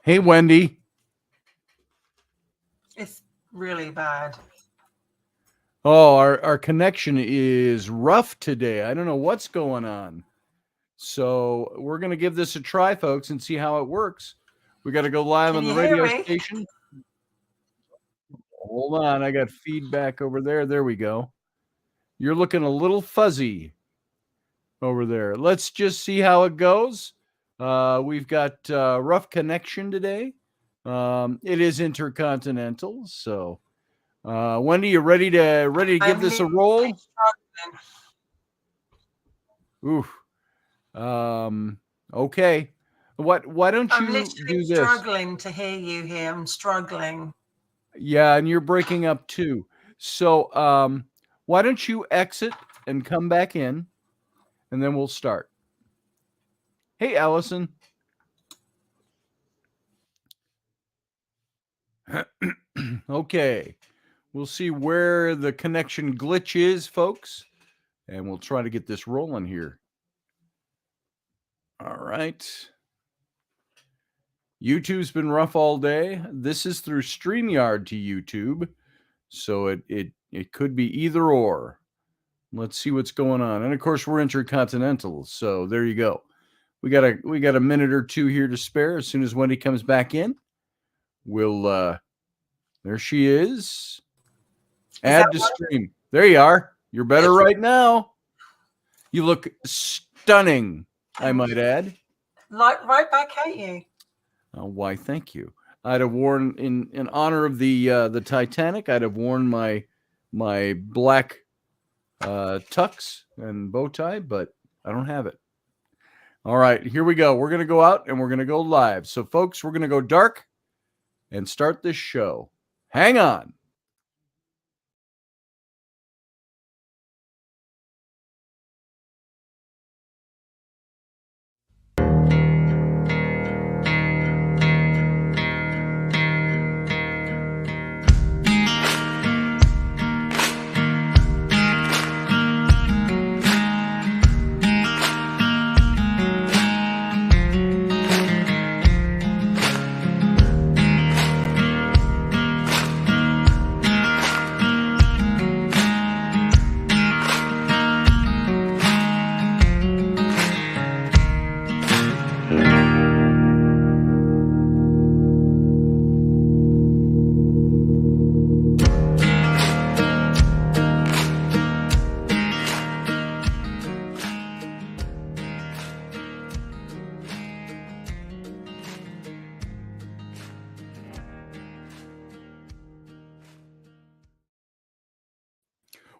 Hey, Wendy. It's really bad. Oh, our connection is rough today. I don't know what's going on. So we're going to give this a try, folks, and see how it works. We got to go live Can on the you hear radio me? station. Hold on. I got feedback over there. There we go. You're looking a little fuzzy over there. Let's just see how it goes. We've got rough connection today. It is intercontinental. So, Wendy, you ready to give I'm this a literally roll? struggling. Oof. Okay. Why don't I'm you literally do this? struggling to hear you here. I'm struggling. Yeah, and you're breaking up too. So why don't you exit and come back in, and then we'll start. Hey, Allison. Okay. We'll see where the connection glitch is, folks, and we'll try to get this rolling here. All right. YouTube's been rough all day. This is through StreamYard to YouTube, so it could be either or. Let's see what's going on. And of course, we're intercontinental, so there you go. We got a minute or two here to spare. As soon as Wendy comes back in, we'll there she is. Add to stream. There you are. You're better right now. You look stunning, I might add. Like right back at you. Why, thank you. I'd have worn in honor of the Titanic. I'd have worn my black tux and bow tie, but I don't have it. All right, here we go. We're gonna go out and we're gonna go live. So, folks, we're gonna go dark and start this show. Hang on.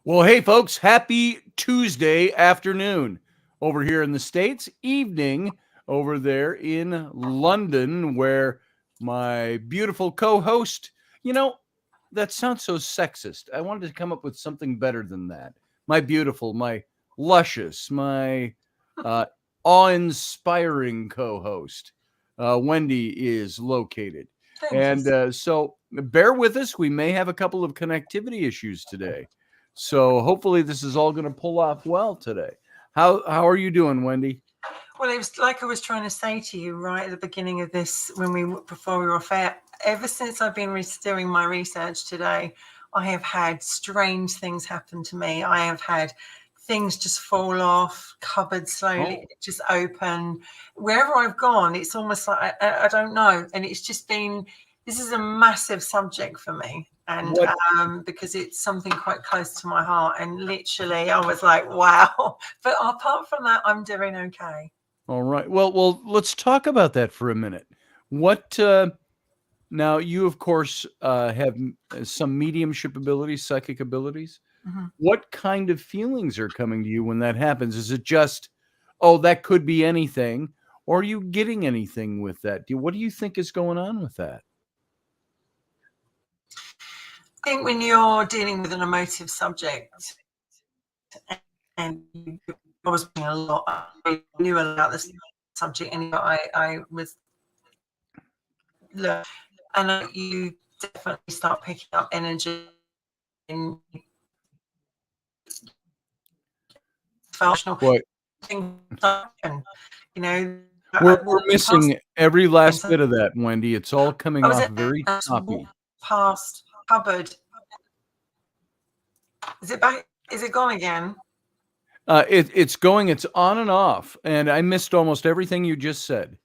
Well, hey, folks, happy Tuesday afternoon over here in the States, evening over there in London, where my beautiful co host, that sounds so sexist. I wanted to come up with something better than that. My beautiful, my luscious, my awe inspiring co host, Wendy, is located. Thank you. So bear with us. We may have a couple of connectivity issues today. So hopefully this is all going to pull off well today. How are you doing, Wendy? Well, it was like I was trying to say to you right at the beginning of this, before we were off air. Ever since I've been doing my research today, I have had strange things happen to me. I have had things just fall off, cupboards slowly just open. Wherever I've gone, it's almost like I don't know, and it's just been. This is a massive subject for me, and because it's something quite close to my heart. And literally, I was like, wow. But apart from that, I'm doing okay. All right. Well, let's talk about that for a minute. What now? You, of course, have some mediumship abilities, psychic abilities. Mm-hmm. What kind of feelings are coming to you when that happens? Is it just, oh, that could be anything, or are you getting anything with that? What do you think is going on with that? I think when you're dealing with an emotive subject, and I was doing a lot, I knew about this subject, and I was, look, and you definitely start picking up energy in functional things, and We're walked past missing every last so bit of that, Wendy. It's all coming I was off at very choppy. walked past cupboard. Is it back? Is it gone again? It's going. It's on and off, and I missed almost everything you just said.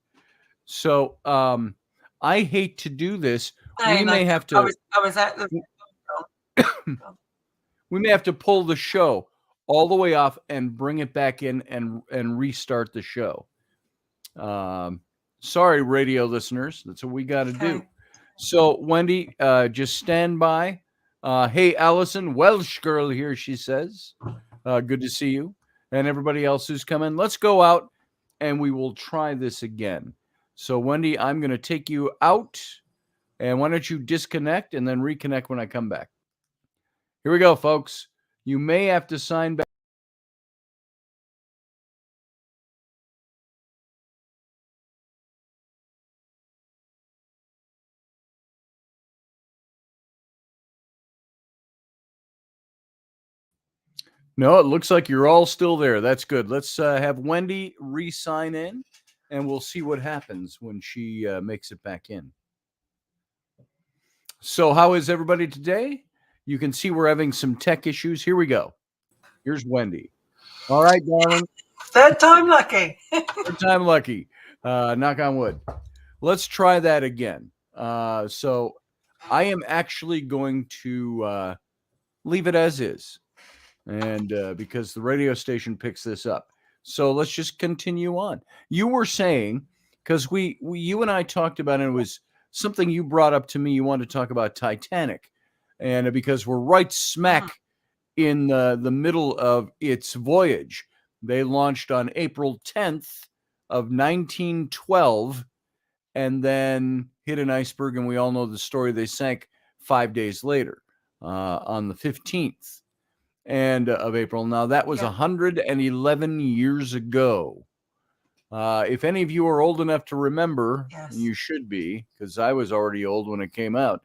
So I hate to do this. No, We may like have to. I was at the. We may have to pull the show all the way off and bring it back in and restart the show. Sorry, radio listeners. That's what we got to do. Okay. So, Wendy, just stand by. Hey, Allison, Welsh girl here, she says. Good to see you. And everybody else who's coming. Let's go out and we will try this again. So, Wendy, I'm going to take you out. And why don't you disconnect and then reconnect when I come back? Here we go, folks. You may have to sign back. No, it looks like you're all still there. That's good. Let's have Wendy re-sign in, and we'll see what happens when she makes it back in. So how is everybody today? You can see we're having some tech issues. Here we go. Here's Wendy. All right, darling. Third time lucky. Third time lucky. Knock on wood. Let's try that again. So I am actually going to leave it as is. And because the radio station picks this up. So let's just continue on. You were saying, because you and I talked about it, it was something you brought up to me. You wanted to talk about Titanic. And because we're right smack in the middle of its voyage, they launched on April 10th of 1912 and then hit an iceberg. And we all know the story. They sank 5 days later on the 15th. And of April. Now, that was 111 years ago. If any of you are old enough to remember, you should be, because I was already old when it came out.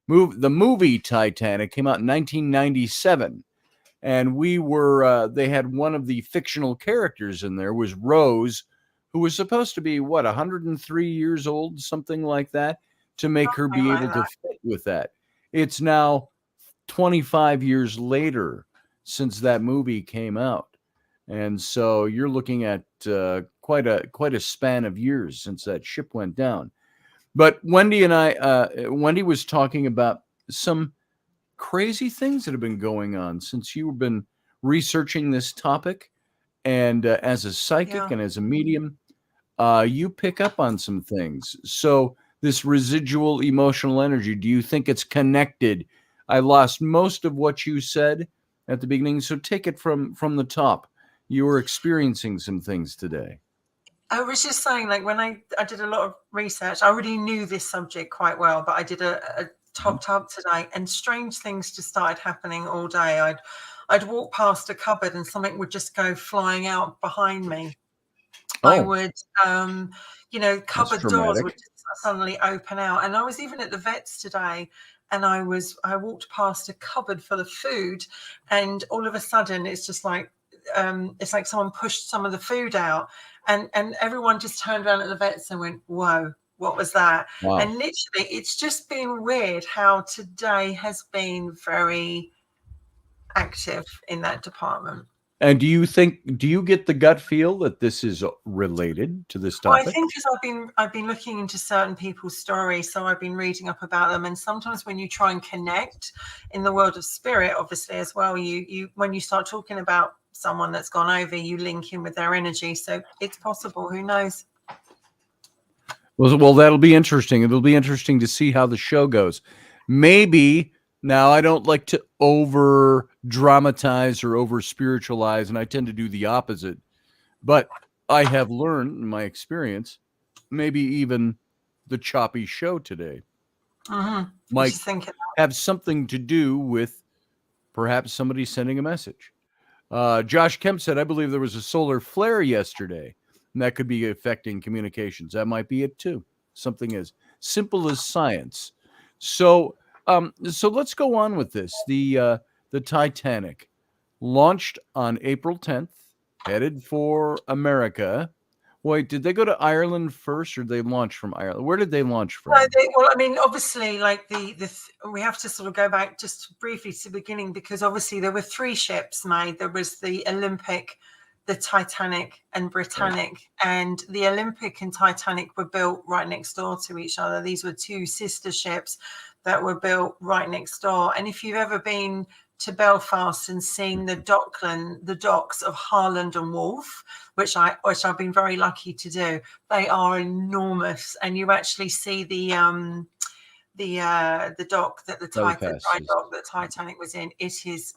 The movie Titanic came out in 1997, and they had one of the fictional characters in there was Rose, who was supposed to be, 103 years old, something like that, to make her be able to fit with that. It's now 25 years later since that movie came out, and so you're looking at quite a span of years since that ship went down. But Wendy was talking about some crazy things that have been going on since you've been researching this topic, and as a psychic and as a medium, you pick up on some things. So this residual emotional energy, do you think it's connected? I lost most of what you said at the beginning, so take it from the top. You were experiencing some things today. I was just saying, like, when I did a lot of research, I already knew this subject quite well, but I did a top today, and strange things just started happening all day. I'd walk past a cupboard and something would just go flying out behind me. I would, cupboard doors would just suddenly open out. And I was even at the vet's today, and I walked past a cupboard full of food, and all of a sudden it's just like, it's like someone pushed some of the food out, and everyone just turned around at the vets and went, whoa, what was that? Wow. And literally, it's just been weird how today has been very active in that department. And do you get the gut feel that this is related to this topic? Well, I think because I've been looking into certain people's stories, so I've been reading up about them. And sometimes when you try and connect in the world of spirit, obviously as well, you when you start talking about someone that's gone over, you link in with their energy. So it's possible. Who knows? Well, that'll be interesting. It'll be interesting to see how the show goes. Maybe. Now, I don't like to over dramatize or over spiritualize, and I tend to do the opposite. But I have learned in my experience, maybe even the choppy show today might have something to do with perhaps somebody sending a message. Josh Kemp said, I believe there was a solar flare yesterday, and that could be affecting communications. That might be it too. Something as simple as science. So let's go on with this. The Titanic launched on April 10th, headed for America. Wait, did they go to Ireland first, or did they launch from Ireland? Where did they launch from? Well, I mean, obviously, like we have to sort of go back just briefly to the beginning, because obviously there were 3 ships made. There was the Olympic, the Titanic, and Britannic. Right. And the Olympic and Titanic were built right next door to each other. These were 2 sister ships that were built right next door. And if you've ever been to Belfast and seen the docks of Harland and Wolff, which I've been very lucky to do, they are enormous, and you actually see the dock that the Titanic was in. It's just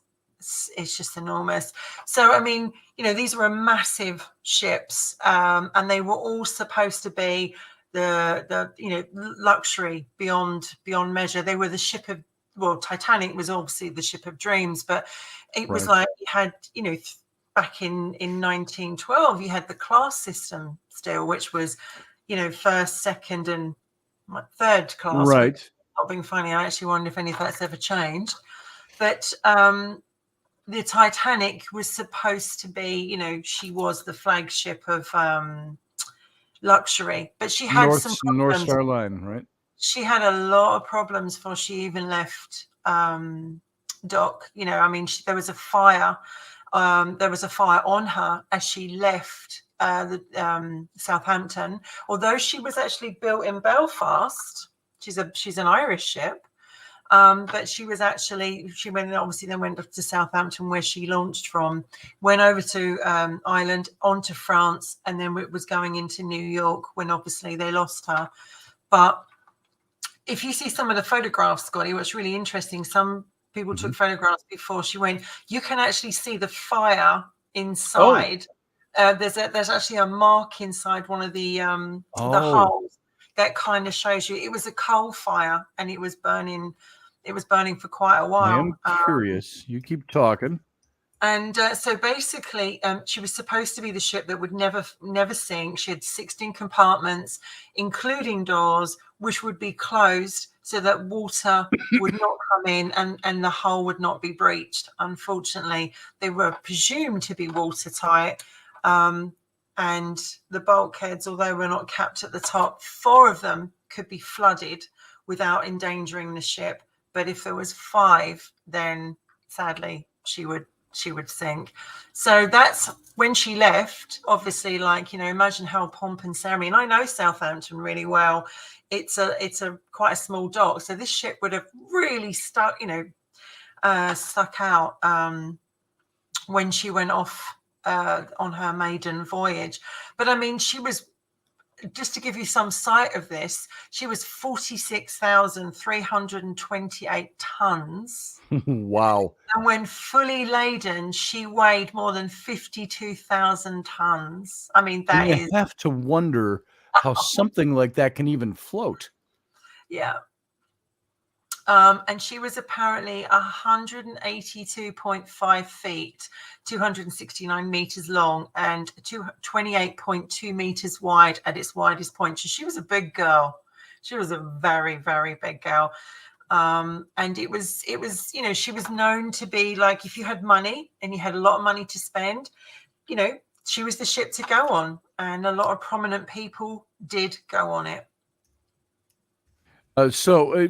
enormous. So I mean, these were massive ships, and they were all supposed to be the luxury beyond measure. They were the ship of, well, Titanic was obviously the ship of dreams, but it was like you had, back in 1912, you had the class system still, which was, first, second, and third class. Right. Not being funny, I actually wonder if any of that's ever changed. But the Titanic was supposed to be, she was the flagship of luxury, but she had some problems. North Star Line, right? She had a lot of problems before she even left dock. I mean, there was a fire. There was a fire on her as she left Southampton. Although she was actually built in Belfast, she's an Irish ship, but she went to Southampton, where she launched from, went over to Ireland, onto France, and then it was going into New York when obviously they lost her. But if you see some of the photographs, Scotty, what's really interesting, some people took photographs before she went. You can actually see the fire inside. There's actually a mark inside one of the holes that kind of shows you it was a coal fire, and it was burning. It was burning for quite a while. I am curious. You keep talking. And so basically, she was supposed to be the ship that would never sink. She had 16 compartments, including doors, which would be closed so that water would not come in, and the hull would not be breached. Unfortunately, they were presumed to be watertight. And the bulkheads, although were not capped at the top, 4 of them could be flooded without endangering the ship. But if there was 5, then sadly she would sink. So that's when she left. Obviously, imagine how pomp and ceremony. And I know Southampton really well. It's a quite a small dock, so this ship would have really stuck out when she went off on her maiden voyage. But I mean, she was, just to give you some sight of this, she was 46,328 tons. Wow. And when fully laden, she weighed more than 52,000 tons. I mean, you have to wonder how something like that can even float. Yeah. And she was apparently 182.5 feet, 269 meters long, and 28.2 meters wide at its widest point. So she was a big girl. She was a very, very big girl. And it was, she was known to be like, if you had money and you had a lot of money to spend, she was the ship to go on. And a lot of prominent people did go on it. So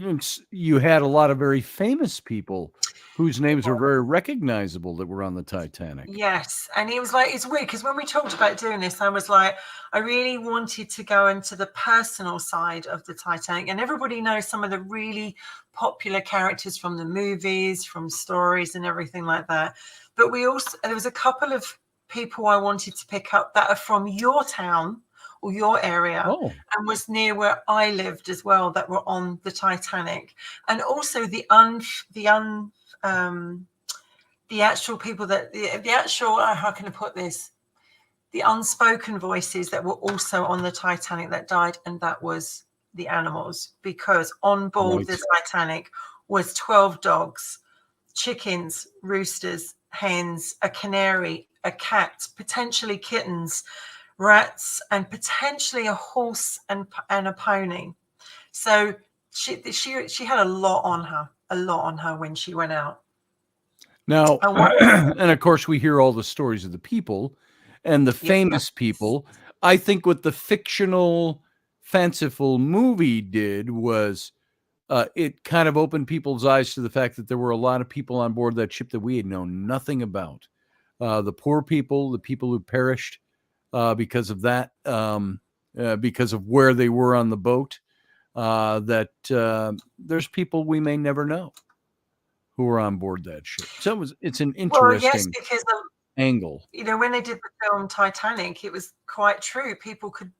you had a lot of very famous people whose names were very recognizable that were on the Titanic. Yes. And it was like, it's weird because when we talked about doing this, I was like, I really wanted to go into the personal side of the Titanic. And everybody knows some of the really popular characters from the movies, from stories and everything like that. But there was a couple of people I wanted to pick up that are from your town or your area, and was near where I lived as well, that were on the Titanic. And also the actual people how can I put this? The unspoken voices that were also on the Titanic that died, and that was the animals, because on board the Titanic was 12 dogs, chickens, roosters, hens, a canary, a cat, potentially kittens, rats, and potentially a horse and a pony. So she had a lot on her when she went out. Now, and of course, we hear all the stories of the people and the famous people. I think what the fictional, fanciful movie did was it kind of opened people's eyes to the fact that there were a lot of people on board that ship that we had known nothing about. The poor people, the people who perished because of that, because of where they were on the boat. There's people we may never know who were on board that ship. So it's an Well, yes, interesting because angle. when they did the film Titanic, it was quite true. People could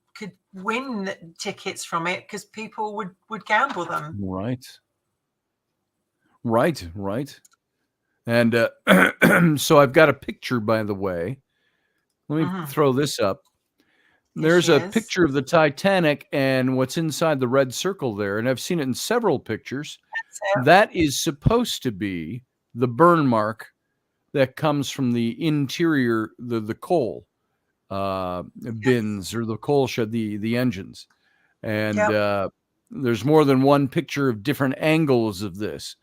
win tickets from it because people would gamble them. Right. And so I've got a picture, by the way. Let me throw this up. There's a picture of the Titanic and what's inside the red circle there, and I've seen it in several pictures. That is supposed to be the burn mark that comes from the interior, the coal bins or the coal shed, the engines. And there's more than one picture of different angles of this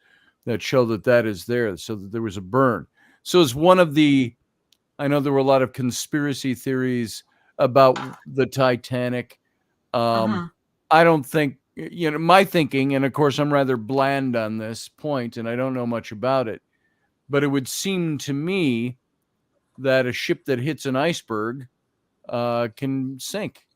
that show that is there, so that there was a burn. So it's one of the, I know there were a lot of conspiracy theories about the Titanic. I don't think, my thinking, and of course I'm rather bland on this point and I don't know much about it, but it would seem to me that a ship that hits an iceberg can sink.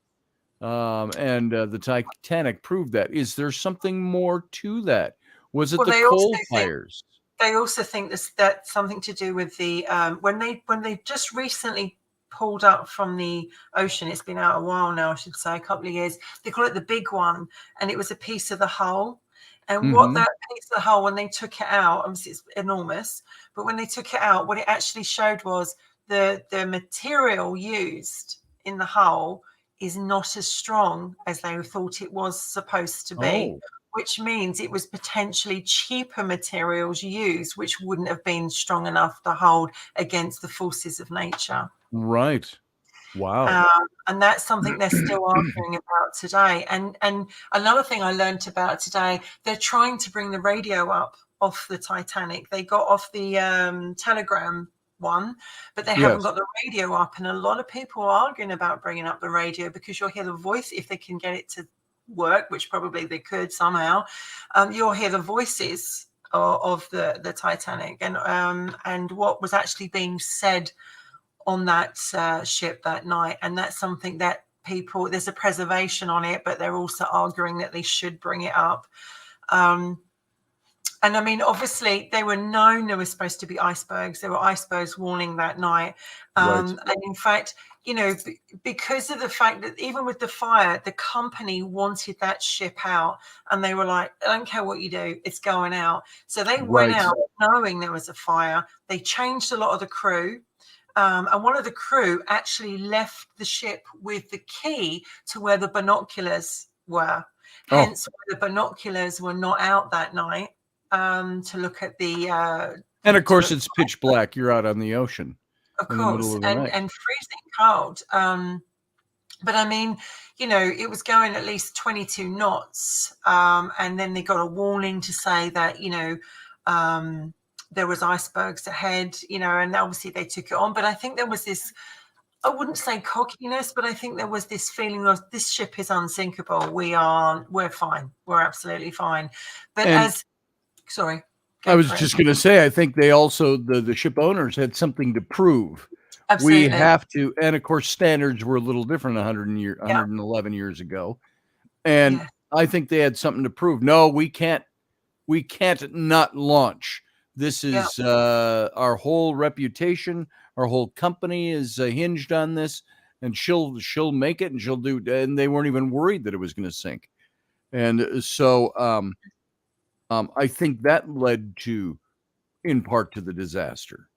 And the Titanic proved that. Is there something more to that? Was it the coal fires? They also think that's something to do with the when they just recently pulled up from the ocean. It's been out a while now, I should say, a couple of years. They call it the big one, and it was a piece of the hull. And what that piece of the hull, when they took it out, obviously it's enormous, but when they took it out, what it actually showed was the material used in the hull is not as strong as they thought it was supposed to be, which means it was potentially cheaper materials used, which wouldn't have been strong enough to hold against the forces of nature. Right. Wow. And that's something they're still arguing about today. And another thing I learned about today, they're trying to bring the radio up off the Titanic. They got off the telegram one, but they haven't got the radio up. And a lot of people are arguing about bringing up the radio because you'll hear the voice, if they can get it to work, which probably they could somehow, you'll hear the voices of the Titanic and what was actually being said on that ship that night. And that's something that there's a preservation on it, but they're also arguing that they should bring it up. And I mean, obviously, they were known there were supposed to be icebergs. There were icebergs warning that night. And in fact, because of the fact that even with the fire, the company wanted that ship out. And they were like, I don't care what you do, it's going out. So they went out knowing there was a fire. They changed a lot of the crew. And one of the crew actually left the ship with the key to where the binoculars were. Hence, why the binoculars were not out that night. To look at the and of course it's pitch black. You're out on the ocean, of course, and freezing cold. But I mean, it was going at least 22 knots, and then they got a warning to say that there was icebergs ahead, and obviously they took it on. But I think there was this, I wouldn't say cockiness, but I think there was this feeling of this ship is unsinkable. We're fine. We're absolutely fine. But sorry. I was just going to say, I think they also, the ship owners had something to prove. Absolutely. We have to, and of course, standards were a little different 111 years ago. And I think they had something to prove. No, we can't not launch. This is our whole reputation. Our whole company is hinged on this, and she'll make it, and she'll do. And they weren't even worried that it was going to sink. And so, I think that led in part to the disaster.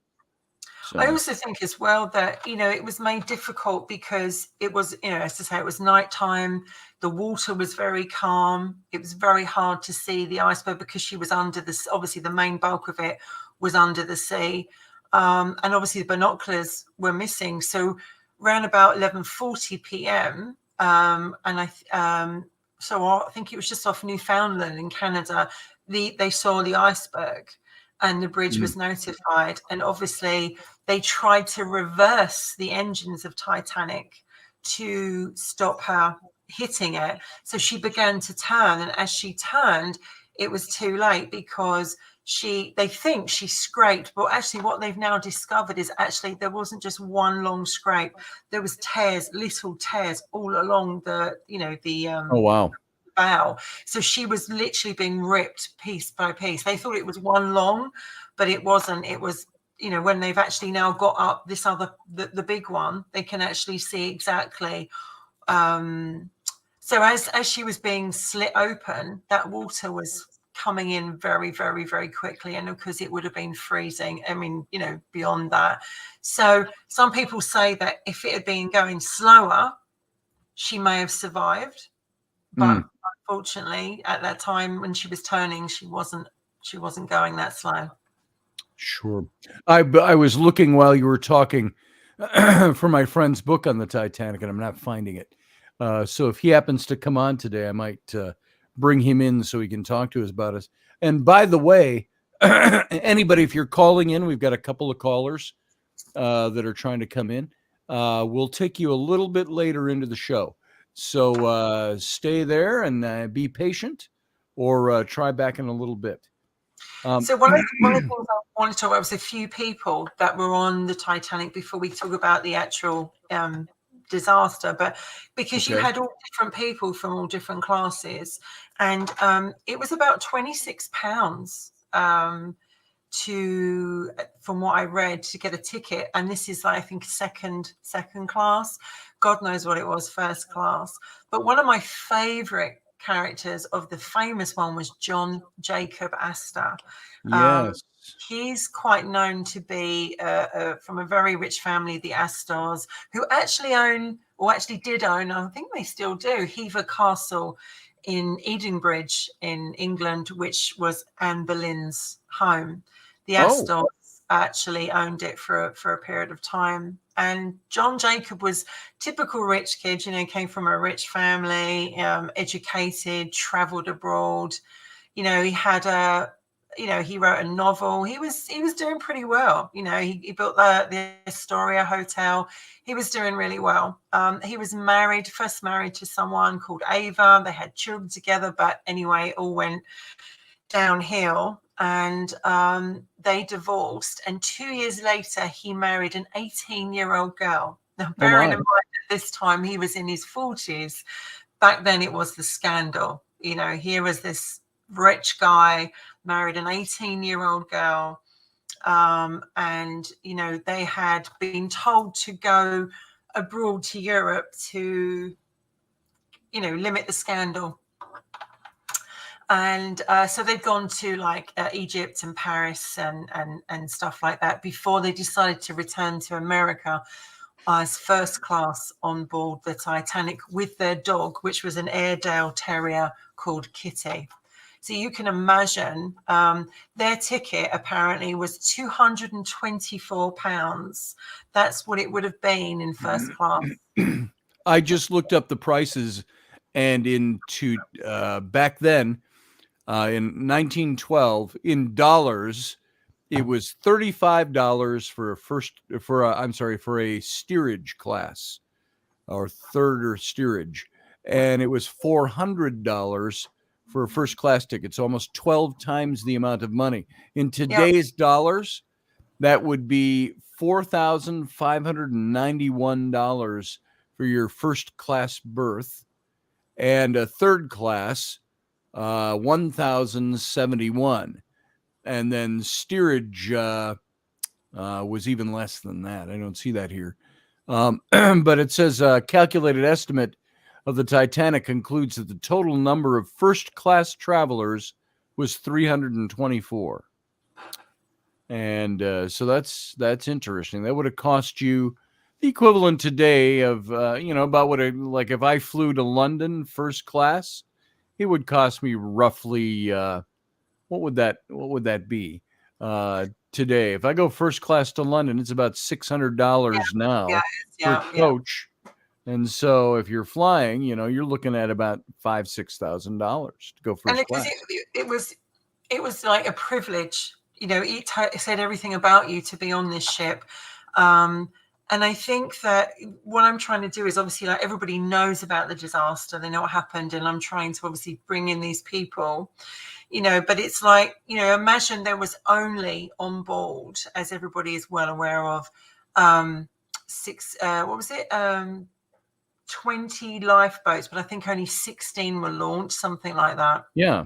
So. I also think as well that, it was made difficult because it was, as I say, it was nighttime. The water was very calm. It was very hard to see the iceberg because she was under this. Obviously, the main bulk of it was under the sea. And obviously the binoculars were missing. So around about 11:40 p.m. So I think it was just off Newfoundland in Canada. They saw the iceberg and the bridge was notified. And obviously they tried to reverse the engines of Titanic to stop her hitting it. So she began to turn, and as she turned, it was too late because they think she scraped, but actually what they've now discovered is actually there wasn't just one long scrape. There was tears, little tears all along the Oh, wow. bow. So she was literally being ripped piece by piece. They thought it was one long, but it wasn't. It was, when they've actually now got up this other, the big one, they can actually see exactly. So as she was being slit open, that water was coming in very, very, very quickly. And because it would have been freezing, I mean, beyond that. So some people say that if it had been going slower, she may have survived. But unfortunately, at that time when she was turning, she wasn't going that slow. Sure. I was looking while you were talking for my friend's book on the Titanic, and I'm not finding it. So if he happens to come on today, I might bring him in so he can talk to us about us. And by the way, anybody, if you're calling in, we've got a couple of callers that are trying to come in. We'll take you a little bit later into the show. So stay there and be patient, or try back in a little bit. So one of the things I wanted to talk about was a few people that were on the Titanic before we talk about the actual disaster, but because you had all different people from all different classes, and it was about £26 from what I read, to get a ticket. And this is, I think, second class. God knows what it was first class. But one of my favorite characters of the famous one was John Jacob Astor. Yes. He's quite known to be from a very rich family, the Astors, who actually did own, I think they still do, Hever Castle in Edenbridge in England, which was Anne Boleyn's home. The Astors actually owned it for a period of time. And John Jacob was typical rich kid, came from a rich family, educated, traveled abroad. He had he wrote a novel. He was doing pretty well. He built the Astoria Hotel. He was doing really well. He was first married to someone called Ava. They had children together, but anyway, it all went downhill, and they divorced. And 2 years later, he married an 18-year-old girl. Now, bearing in mind that this time he was in his 40s, back then it was the scandal. Here was this rich guy married an 18-year-old girl, and they had been told to go abroad to Europe to limit the scandal. And so they'd gone to like Egypt and Paris and stuff like that before they decided to return to America as first class on board the Titanic with their dog, which was an Airedale Terrier called Kitty. So you can imagine their ticket apparently was £224. That's what it would have been in first class. I just looked up the prices, and back then, in 1912, in dollars, it was $35 for a steerage class, or third or steerage, and it was $400 for a first class ticket. So almost 12 times the amount of money. In today's dollars, that would be $4,591 for your first class berth, and a third class, 1,071, and then steerage was even less than that. I don't see that here, but it says calculated estimate of the Titanic concludes that the total number of first class travelers was 324, and so that's interesting. That would have cost you the equivalent today of about what like if I flew to London first class, it would cost me roughly what would that be today? If I go first class to London, it's about $600 now per coach. And so if you're flying, you're looking at about $5,000-$6,000 to go first class. It was like a privilege. It said everything about you to be on this ship. And I think that what I'm trying to do is obviously, like, everybody knows about the disaster, they know what happened, and I'm trying to obviously bring in these people, but it's like, imagine there was only on board, as everybody is well aware of, what was it? 20 lifeboats, but I think only 16 were launched, something like that. Yeah.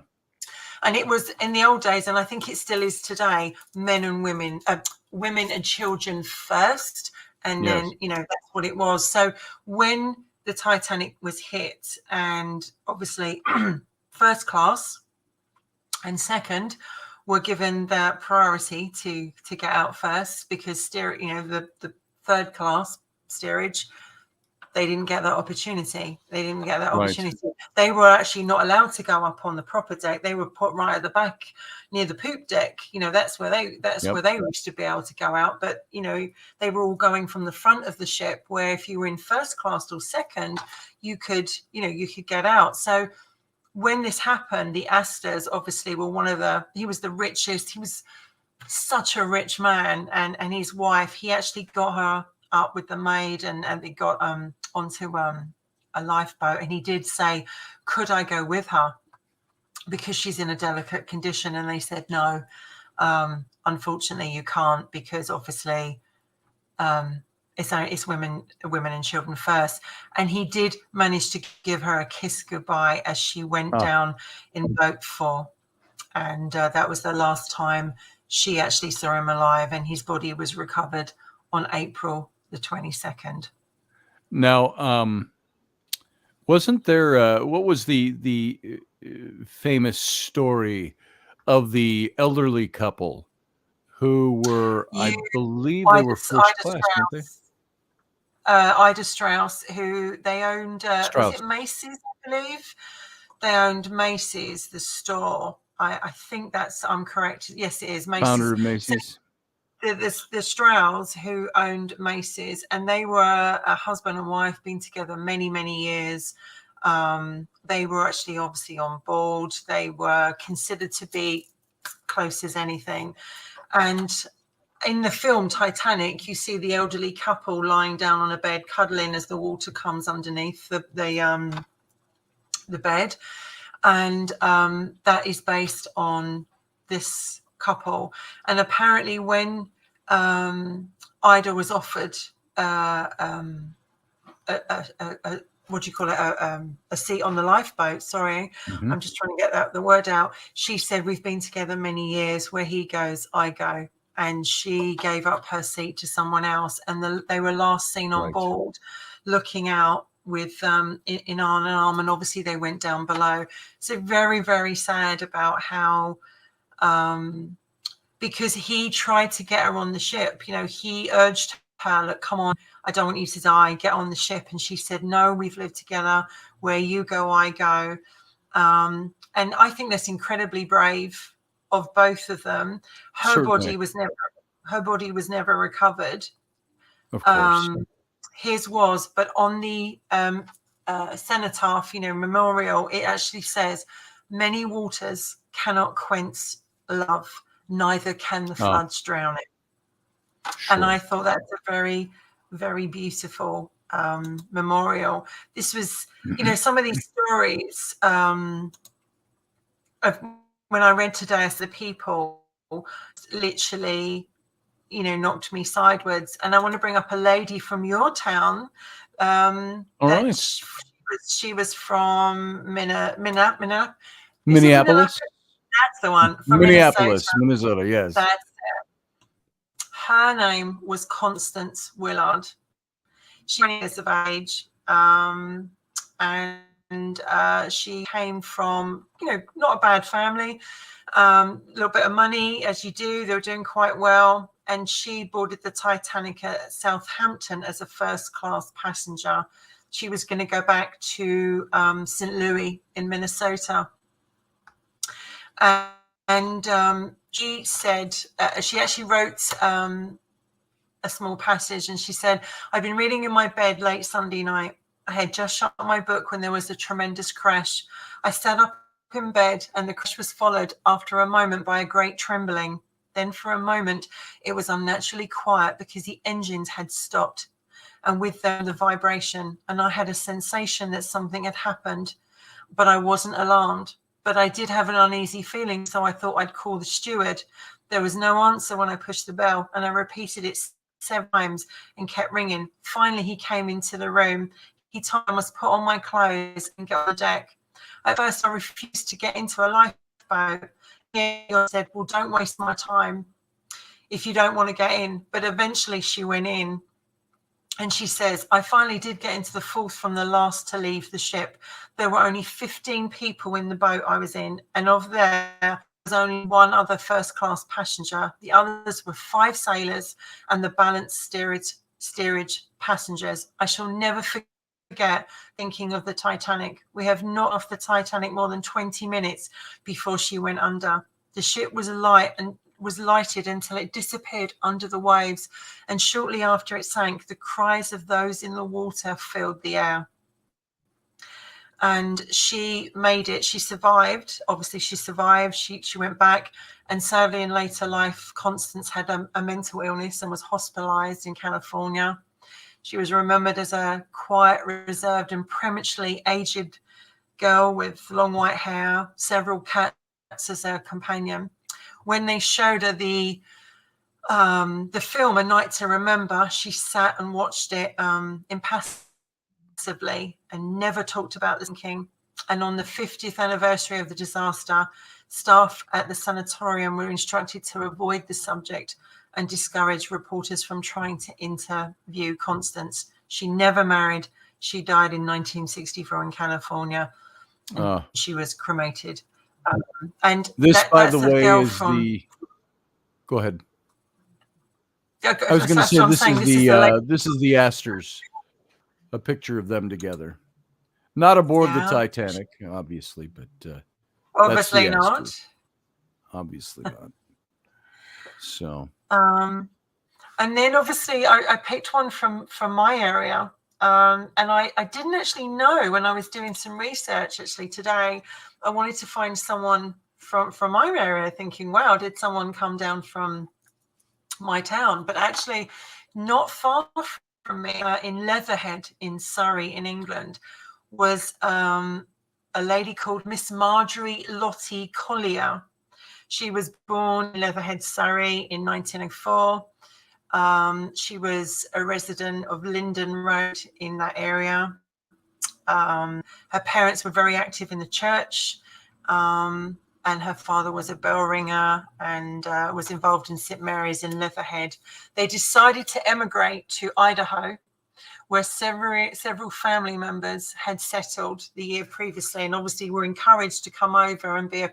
And it was in the old days, and I think it still is today, men and women, women and children first. And Yes. then, that's what it was. So when the Titanic was hit, and obviously first class and second were given the priority to get out first, because the third class steerage, they didn't get that opportunity. Right. They were actually not allowed to go up on the proper deck. They were put right at the back near the poop deck. That's where they used to be able to go out. But they were all going from the front of the ship, where if you were in first class or second, you could get out. So when this happened, the Astors obviously were he was the richest. He was such a rich man, and his wife, he actually got her up with the maid, and they got onto a lifeboat, and he did say, could I go with her, because she's in a delicate condition? And they said, no, unfortunately you can't, because obviously it's women and children first. And he did manage to give her a kiss goodbye as she went down in boat 4, and that was the last time she actually saw him alive, and his body was recovered on April the 22nd. Now, wasn't there what was the famous story of the elderly couple who were, I believe they were first class, weren't they? Ida Strauss, who they owned, was it Macy's, I believe? They owned Macy's, the store. I think I'm correct. Yes, it is Macy's. Founder of Macy's. So the Strauss who owned Macy's, and they were a husband and wife, been together many, many years. They were actually obviously on board. They were considered to be close as anything. And in the film Titanic, you see the elderly couple lying down on a bed, cuddling as the water comes underneath the bed. And that is based on this couple. And apparently when Ida was offered what do you call it, a seat on the lifeboat, sorry, I'm just trying to get the word out, she said, we've been together many years, where he goes, I go. And she gave up her seat to someone else, and they were last seen on board looking out with in arm in arm, and obviously they went down below. So very, very sad about how because he tried to get her on the ship. He urged her, look, come on, I don't want you to die, get on the ship. And she said, no, we've lived together, where you go, I go. And I think that's incredibly brave of both of them. Her body was never recovered. Of course. His was, but on the cenotaph, memorial, it actually says, many waters cannot quench love, neither can the floods drown it. Sure. And I thought that's a very, very beautiful memorial. This was, some of these stories of when I read Today as the People, literally, knocked me sideways. And I want to bring up a lady from your town. She was from Minneapolis. That's the one. From Minneapolis, Minnesota, yes. That's it. Her name was Constance Willard. She was 20 years of age, and she came from, not a bad family, a little bit of money, as you do. They were doing quite well. And she boarded the Titanic at Southampton as a first-class passenger. She was going to go back to St. Louis in Minnesota. And she said, she actually wrote a small passage, and she said, I've been reading in my bed late Sunday night. I had just shut my book when there was a tremendous crash. I sat up in bed, and the crash was followed after a moment by a great trembling. Then for a moment, it was unnaturally quiet because the engines had stopped, and with them the vibration, and I had a sensation that something had happened, but I wasn't alarmed. But I did have an uneasy feeling, so I thought I'd call the steward. There was no answer when I pushed the bell, and I repeated it 7 times and kept ringing. Finally, he came into the room. He told me I must put on my clothes and get on the deck. At first, I refused to get into a lifeboat. He said, well, don't waste my time if you don't want to get in. But eventually she went in. And she says, I finally did get into the fourth from the last to leave the ship. There were only 15 people in the boat I was in, and of there was only one other first-class passenger. The others were 5 sailors and the balance steerage passengers. I shall never forget thinking of the Titanic. We have not off the Titanic more than 20 minutes before she went under. The ship was lighted until it disappeared under the waves, and shortly after it sank, the cries of those in the water filled the air. And she made it. She survived. Obviously, she survived. She went back, and sadly, in later life, Constance had a mental illness and was hospitalized in California. She was remembered as a quiet, reserved, and prematurely aged girl with long white hair, several cats as her companion. When they showed her the film A Night to Remember, she sat and watched it impassively and never talked about the sinking. And on the 50th anniversary of the disaster, staff at the sanatorium were instructed to avoid the subject and discourage reporters from trying to interview Constance. She never married. She died in 1964 in California. She was cremated. And this, by the way, is from... the. Go ahead. Yeah, I was going to say this is the Astors, a picture of them together, not aboard the Titanic, obviously, but obviously not. Obviously not. So. And then obviously I picked one from my area. And I didn't actually know when I was doing some research actually today. I wanted to find someone from my area, thinking, wow, did someone come down from my town? But actually not far from me, in Leatherhead in Surrey in England, was a lady called Miss Marjorie Lottie Collier. She was born in Leatherhead, Surrey in 1904. She was a resident of Linden Road in that area. Her parents were very active in the church, and her father was a bell ringer and was involved in St. Mary's in Leatherhead. They decided to emigrate to Idaho, where several family members had settled the year previously, and obviously were encouraged to come over and be a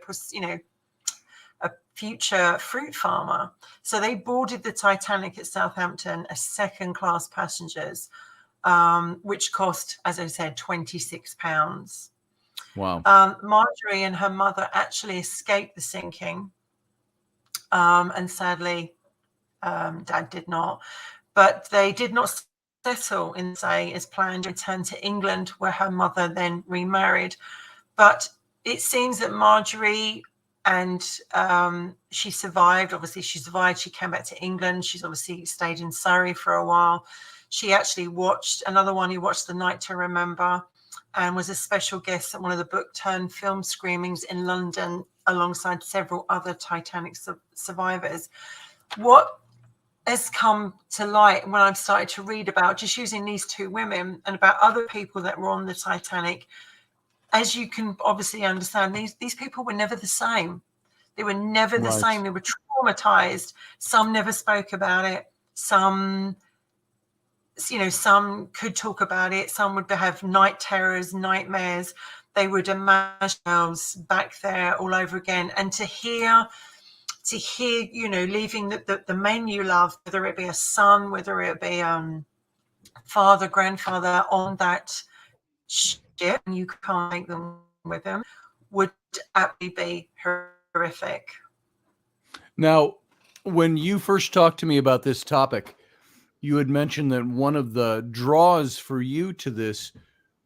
future fruit farmer. So they boarded the Titanic at Southampton as second-class passengers, which cost, as I said, £26. Wow. Marjorie and her mother actually escaped the sinking, and sadly, Dad did not. But they did not settle in, say, as planned, return to England, where her mother then remarried. But it seems that Marjorie and she survived. Obviously, she survived. She came back to England. She's obviously stayed in Surrey for a while. She actually watched another one. He watched The Night to Remember, and was a special guest at one of the book-turned film screenings in London, alongside several other Titanic survivors. What has come to light when I've started to read about just using these two women and about other people that were on the Titanic, as you can obviously understand, these people were never the same. They were never the same. They were traumatized. Some never spoke about it. Some could talk about it. Some would have night terrors, nightmares. They would imagine themselves back there all over again. And to hear, leaving the men you love, whether it be a son, whether it be father, grandfather, on that ship, and you can't take them with them, would absolutely be horrific. Now, when you first talked to me about this topic, you had mentioned that one of the draws for you to this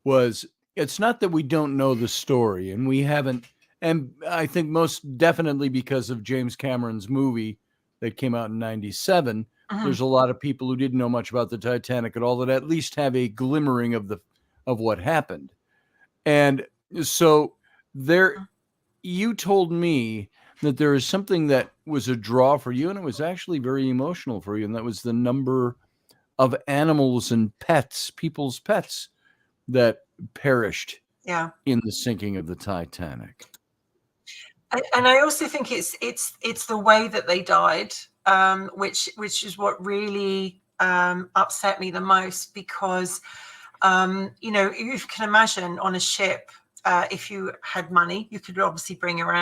was, it's not that we don't know the story, and we haven't, and I think most definitely because of James Cameron's movie, that came out in 97, Mhm. there's a lot of people who didn't know much about the Titanic at all that at least have a glimmering of what happened. And so there, you told me that there is something that was a draw for you, and it was actually very emotional for you, and that was the number of animals and pets, people's pets, that perished Yeah. in the sinking of the Titanic. And I also think it's the way that they died, which is what really upset me the most, because you know, you can imagine on a ship, if you had money, you could obviously bring your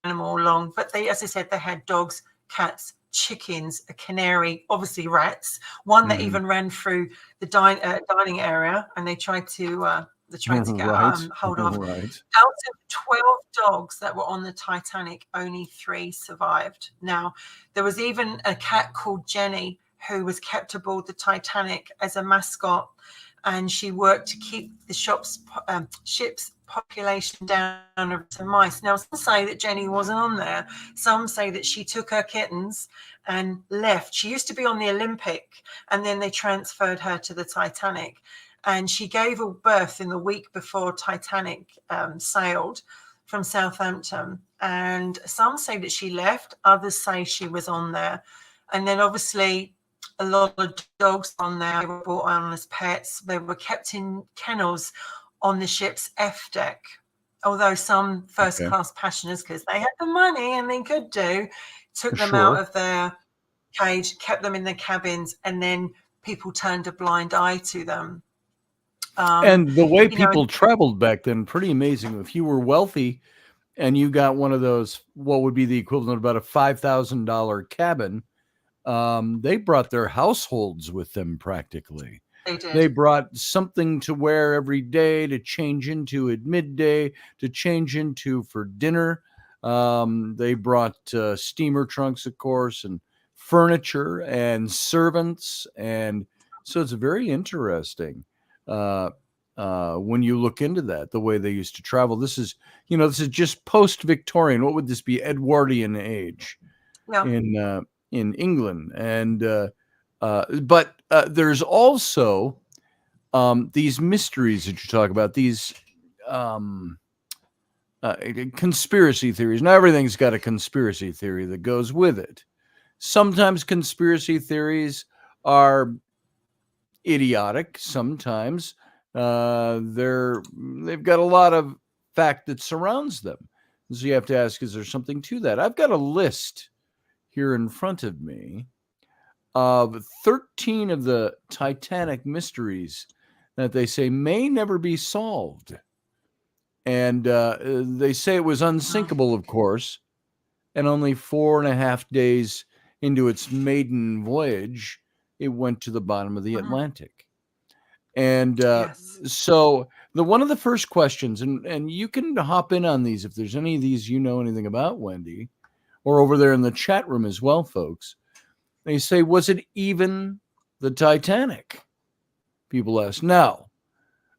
animal along. But they, as I said, they had dogs, cats, chickens, a canary, obviously rats, one that even ran through the dining area, and they tried to get Right, hold of. right. Out of 12 dogs that were on the Titanic, only 3 survived. Now, there was even a cat called Jenny who was kept aboard the Titanic as a mascot, and she worked to keep the ship's population down to mice. Now, some say that Jenny wasn't on there. Some say that she took her kittens and left. She used to be on the Olympic, and then they transferred her to the Titanic. And she gave birth in the week before Titanic sailed from Southampton. And some say that she left, others say she was on there. And then obviously a lot of dogs on there, they were brought on as pets. They were kept in kennels on the ship's F deck. Although some first class passengers, because they had the money and they could took them out of their cage, kept them in their cabins, and then people turned a blind eye to them. And the way people traveled back then, pretty amazing. If you were wealthy and you got one of those, what would be the equivalent of about a $5,000 cabin, they brought their households with them practically. They did. They brought something to wear every day, to change into at midday, to change into for dinner. They brought steamer trunks, of course, and furniture and servants. And so it's very interesting when you look into that, the way they used to travel. This is just post-Victorian. What would this be? Edwardian age in England. And but there's also these mysteries that you talk about, these conspiracy theories. Now, everything's got a conspiracy theory that goes with it. Sometimes conspiracy theories are idiotic. Sometimes they've got a lot of fact that surrounds them. So you have to ask, is there something to that? I've got a list here in front of me of 13 of the Titanic mysteries that they say may never be solved. And they say it was unsinkable, of course, and only 4.5 days into its maiden voyage, it went to the bottom of the Atlantic. And so one of the first questions, and you can hop in on these if there's any of these you know anything about, Wendy, or over there in the chat room as well, folks. They say, was it even the Titanic? People ask. Now,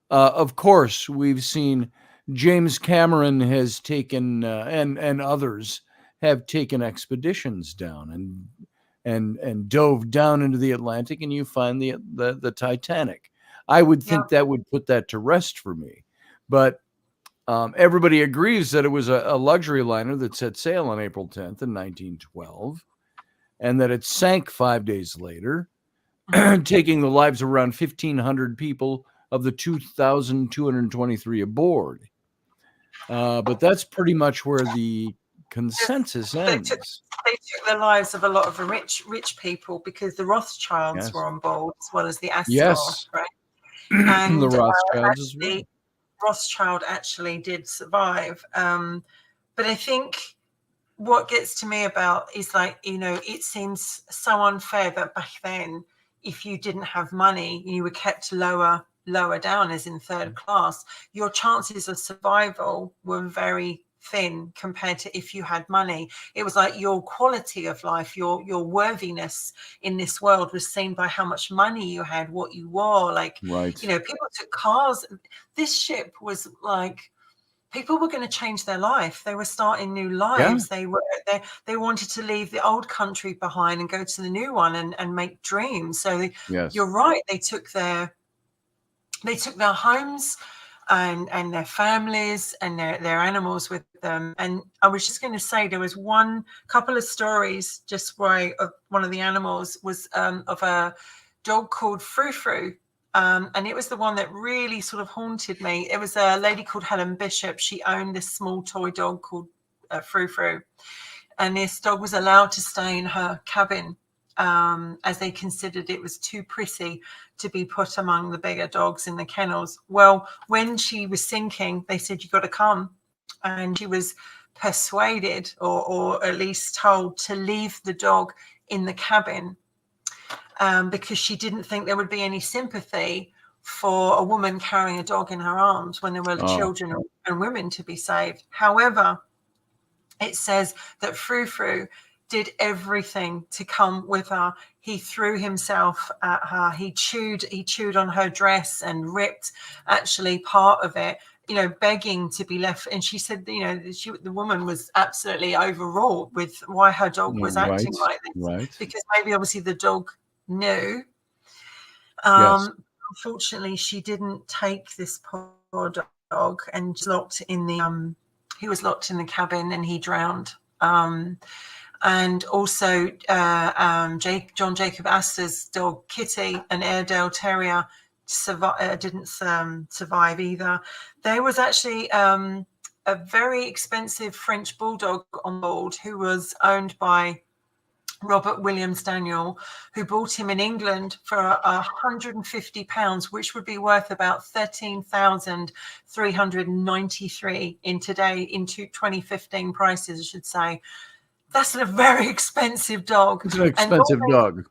of course, we've seen James Cameron has taken, and others have taken expeditions down and dove down into the Atlantic, and you find the Titanic. I would think that would put that to rest for me. But everybody agrees that it was a luxury liner that set sail on April 10th in 1912. And that it sank 5 days later, taking the lives of around 1,500 people of the 2,223 aboard. But that's pretty much where the consensus ends. They took the lives of a lot of rich people, because the Rothschilds were on board, as well as the Astor, right? And the Rothschilds as well. Rothschild actually did survive. But I think what gets to me about is, like, it seems so unfair that back then, if you didn't have money, you were kept lower down, as in third class. Your chances of survival were very thin compared to if you had money. It was like your quality of life, your worthiness in this world was seen by how much money you had, what you wore. Like, people took cars. This ship was like people were going to change their life. They were starting new Yeah. lives. They wanted to leave the old country behind and go to the new one and make dreams. So Yes. you're right. They took their homes and their families and their animals with them. And I was just going to say, there was one couple of stories just where one of the animals was of a dog called Frou Frou. And it was the one that really sort of haunted me. It was a lady called Helen Bishop. She owned this small toy dog called Frou Frou. And this dog was allowed to stay in her cabin as they considered it was too pretty to be put among the bigger dogs in the kennels. Well, when she was sinking, they said, "You got to come." And she was persuaded or at least told to leave the dog in the cabin because she didn't think there would be any sympathy for a woman carrying a dog in her arms when there were children and women to be saved. However, it says that Frou Frou did everything to come with her. He threw himself at her. He chewed on her dress and ripped actually part of it, begging to be left. And she said, the woman was absolutely overwrought with why her dog was acting like this. Right. Because maybe obviously the dog knew. Yes. Unfortunately, she didn't take this poor dog and he was locked in the cabin and he drowned. And also John Jacob Astor's dog Kitty, an Airedale Terrier, didn't survive either. There was actually a very expensive French bulldog on board who was owned by Robert Williams Daniel, who bought him in England for £150, which would be worth about 13,393 in 2015 prices, I should say. That's a very expensive dog. It's an expensive dog.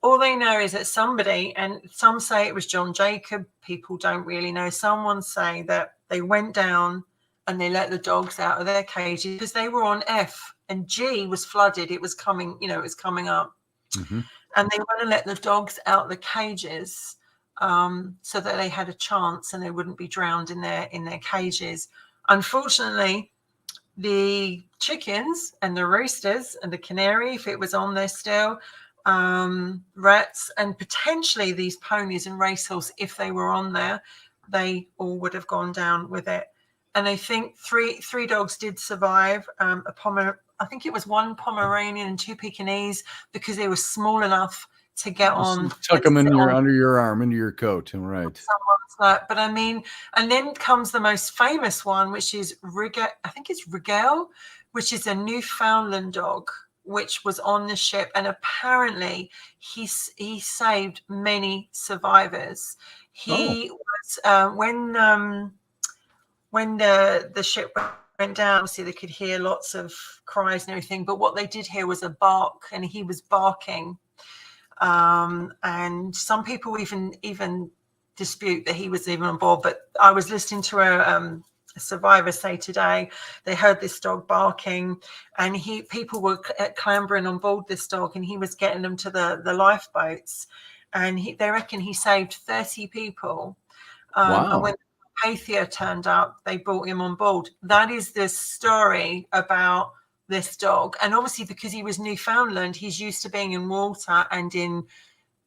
All they know is that somebody, and some say it was John Jacob, people don't really know. Someone say that they went down and they let the dogs out of their cages because they were on F and G was flooded. It was coming, it was coming up. Mm-hmm. And they went and let the dogs out of the cages so that they had a chance and they wouldn't be drowned in their cages. Unfortunately, the chickens and the roosters and the canary, if it was on there still, rats, and potentially these ponies and racehorse, if they were on there, they all would have gone down with it. And I think three dogs did survive. I think it was one Pomeranian and 2 Pekingese, because they were small enough to get on. Tuck them under your arm, into your coat, right? But I mean, and then comes the most famous one, which is I think it's Rigel, which is a Newfoundland dog, which was on the ship, and apparently he saved many survivors. He was when the ship went down, obviously they could hear lots of cries and everything, but what they did hear was a bark, and he was barking. And some people even dispute that he was even on board. But I was listening to a survivor say today they heard this dog barking, and people were clambering on board this dog, and he was getting them to the lifeboats, and they reckon he saved 30 people. Wow. And when Pathia turned up, they brought him on board. That is the story about this dog. And obviously, because he was Newfoundland, he's used to being in water and in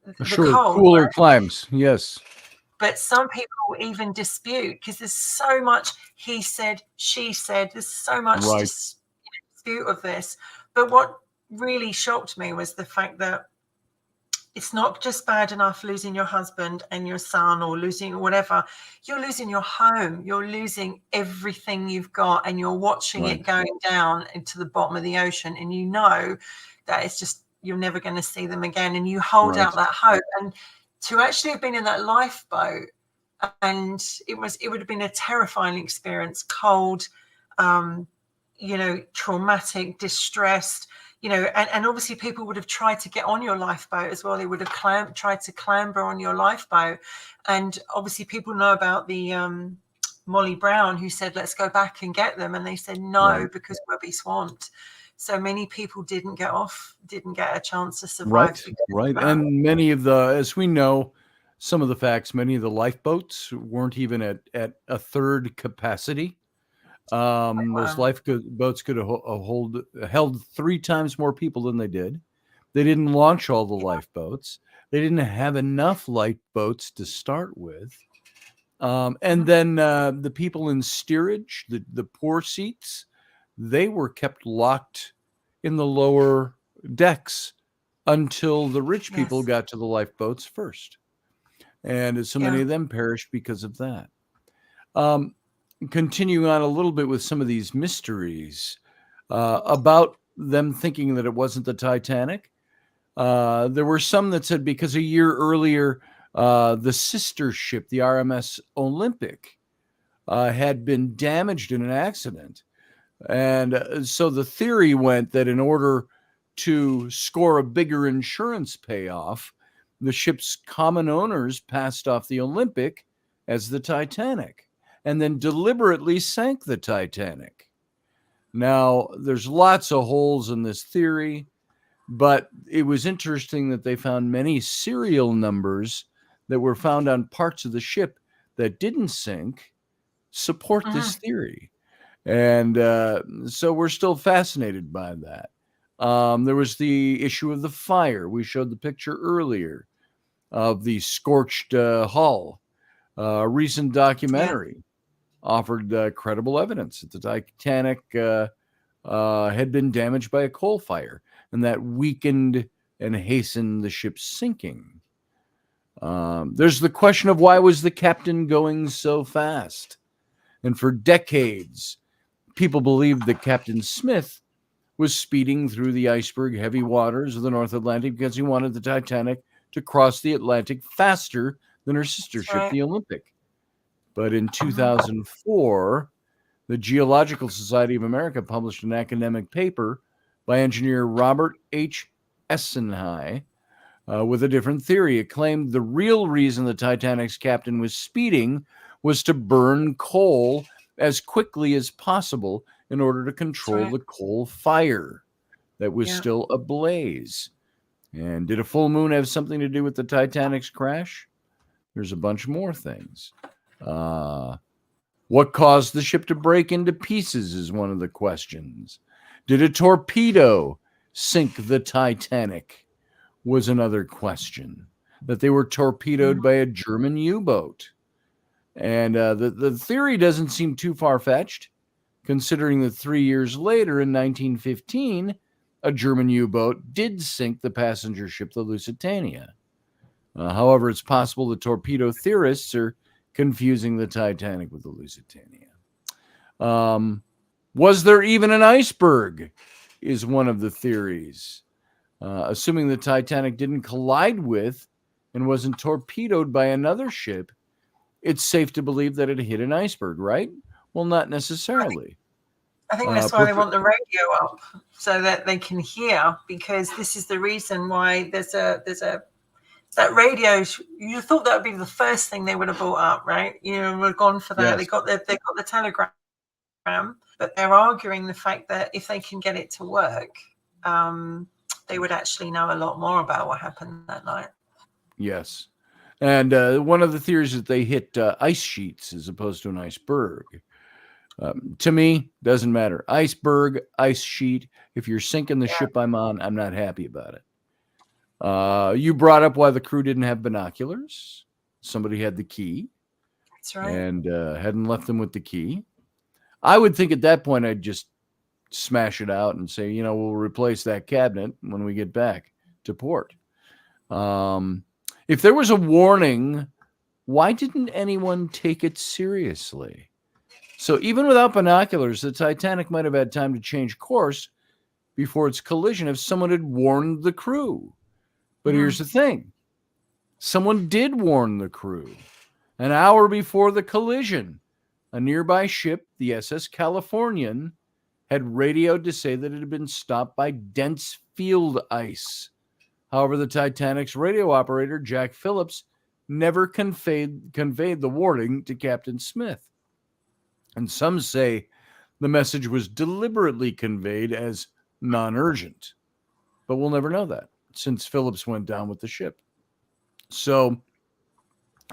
the cold, cooler climes. Yes. But some people even dispute, because there's so much he said, she said, there's so much dispute of this. But what really shocked me was the fact that it's not just bad enough losing your husband and your son, or losing whatever. You're losing your home. You're losing everything you've got, and you're watching it going down into the bottom of the ocean. And you know that it's just, you're never going to see them again. And you hold out that hope. And to actually have been in that lifeboat, and it would have been a terrifying experience, cold, traumatic, distressed. And obviously people would have tried to get on your lifeboat as well. They would have tried to clamber on your lifeboat. And obviously people know about the Molly Brown, who said, let's go back and get them. And they said, no, because we'll be swamped. So many people didn't get a chance to survive. Right. And many of as we know, some of the facts, many of the lifeboats weren't even at a third capacity. Those Wow. lifeboats could have held 3 times more people than they did. They didn't launch all the lifeboats. They didn't have enough lifeboats to start with. And then the people in steerage, the poor seats, they were kept locked in the lower decks until the rich people Yes. got to the lifeboats first. And so many Yeah. of them perished because of that. Um, Continuing on a little bit with some of these mysteries about them thinking that it wasn't the Titanic. There were some that said because a year earlier, the sister ship, the RMS Olympic, had been damaged in an accident. And so the theory went that in order to score a bigger insurance payoff, the ship's common owners passed off the Olympic as the Titanic and then deliberately sank the Titanic. Now, there's lots of holes in this theory, but it was interesting that they found many serial numbers that were found on parts of the ship that didn't sink support this Mhm. theory. And so we're still fascinated by that. There was the issue of the fire. We showed the picture earlier of the scorched hull. A recent Yeah. documentary offered credible evidence that the Titanic had been damaged by a coal fire, and that weakened and hastened the ship's sinking. There's the question of why was the captain going so fast? And for decades, people believed that Captain Smith was speeding through the iceberg heavy waters of the North Atlantic because he wanted the Titanic to cross the Atlantic faster than her sister That's ship, right. the Olympic. But in Mhm. 2004, the Geological Society of America published an academic paper by engineer Robert H. Essenhigh with a different theory. It claimed the real reason the Titanic's captain was speeding was to burn coal as quickly as possible in order to That's control right. the coal fire that was Yeah. still ablaze. And did a full moon have something to do with the Titanic's crash? There's a bunch more things. Uh, what caused the ship to break into pieces is one of the questions. Did a torpedo sink the Titanic? Was another question. That they were torpedoed Mhm. by a German U boat. And the theory doesn't seem too far fetched, considering that 3 years later, in 1915, a German U boat did sink the passenger ship, the Lusitania. However, it's possible the torpedo theorists are confusing the Titanic with the Lusitania. Um, was there even an iceberg? Is one of the theories. Assuming the Titanic didn't collide with and wasn't torpedoed by another ship, it's safe to believe that it hit an iceberg, right? Well, not I think necessarily. I think Uh, that's why they prof- want the radio up so that they can hear, because this is the reason why there's a that radio. You thought that would be the first thing they would have brought up, right? You know, we're gone for that. yes, They got the telegram, but they're arguing the fact that if they can get it to work, um, they would actually know a lot more about what happened that night. yes. And one of the theories is that they hit ice sheets as opposed to an iceberg. To me, doesn't matter. Iceberg, ice sheet. If you're sinking the Yeah, ship I'm on, I'm not happy about it. You brought up why the crew didn't have binoculars. Somebody had the key that's right. and hadn't left them with the key. I would think at that point I'd just smash it out and say, we'll replace that cabinet when we get back to port. Um, if there was a warning, why didn't anyone take it seriously? So even without binoculars, the Titanic might have had time to change course before its collision if someone had warned the crew. But here's Mhm. the thing. Someone did warn the crew. An hour before the collision, a nearby ship, the SS Californian, had radioed to say that it had been stopped by dense field ice. However, the Titanic's radio operator, Jack Phillips, never conveyed the warning to Captain Smith. And some say the message was deliberately conveyed as non urgent. But we'll never know that since Phillips went down with the ship. So,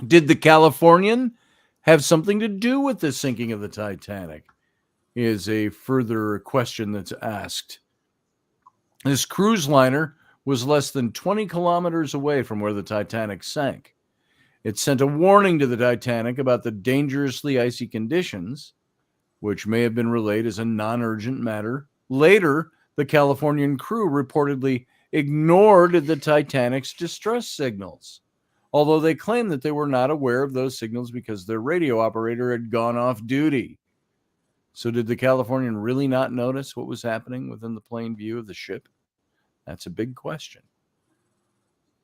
did the Californian have something to do with the sinking of the Titanic? is a further question that's asked. This cruise liner was less than 20 kilometers away from where the Titanic sank. It sent a warning to the Titanic about the dangerously icy conditions, which may have been relayed as a non-urgent matter. Later, the Californian crew reportedly ignored the Titanic's distress signals, although they claimed that they were not aware of those signals because their radio operator had gone off duty. So did the Californian really not notice what was happening within the plain view of the ship? That's a big question.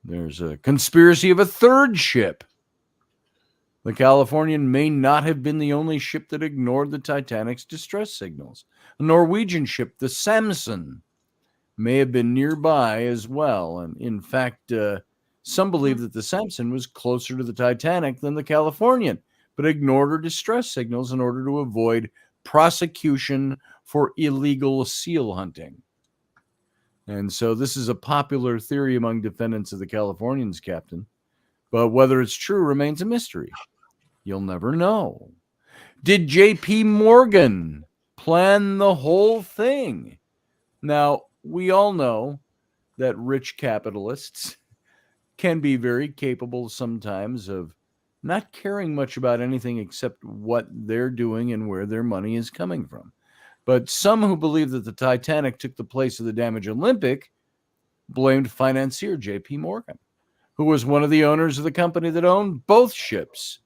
There's a conspiracy of a third ship. The Californian may not have been the only ship that ignored the Titanic's distress signals. A Norwegian ship, the Samson, may have been nearby as well. And in fact, some believe that the Samson was closer to the Titanic than the Californian, but ignored her distress signals in order to avoid prosecution for illegal seal hunting. And so this is a popular theory among defendants of the Californian's captain, but whether it's true remains a mystery. You'll never know. Did J.P. Morgan plan the whole thing? Now, we all know that rich capitalists can be very capable sometimes of not caring much about anything except what they're doing and where their money is coming from. But some who believe that the Titanic took the place of the damaged Olympic blamed financier J.P. Morgan, who was one of the owners of the company that owned both ships.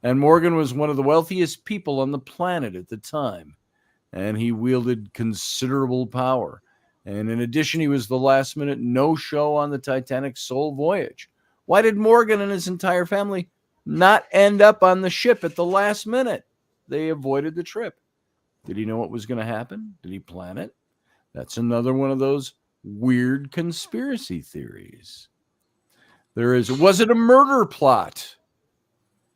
And Morgan was one of the wealthiest people on the planet at the time, and he wielded considerable power. And in addition, he was the last-minute no-show on the Titanic's sole voyage. Why did Morgan and his entire family not end up on the ship at the last minute? They avoided the trip. Did he know what was going to happen? Did he plan it? That's another one of those weird conspiracy theories. Was it a murder plot?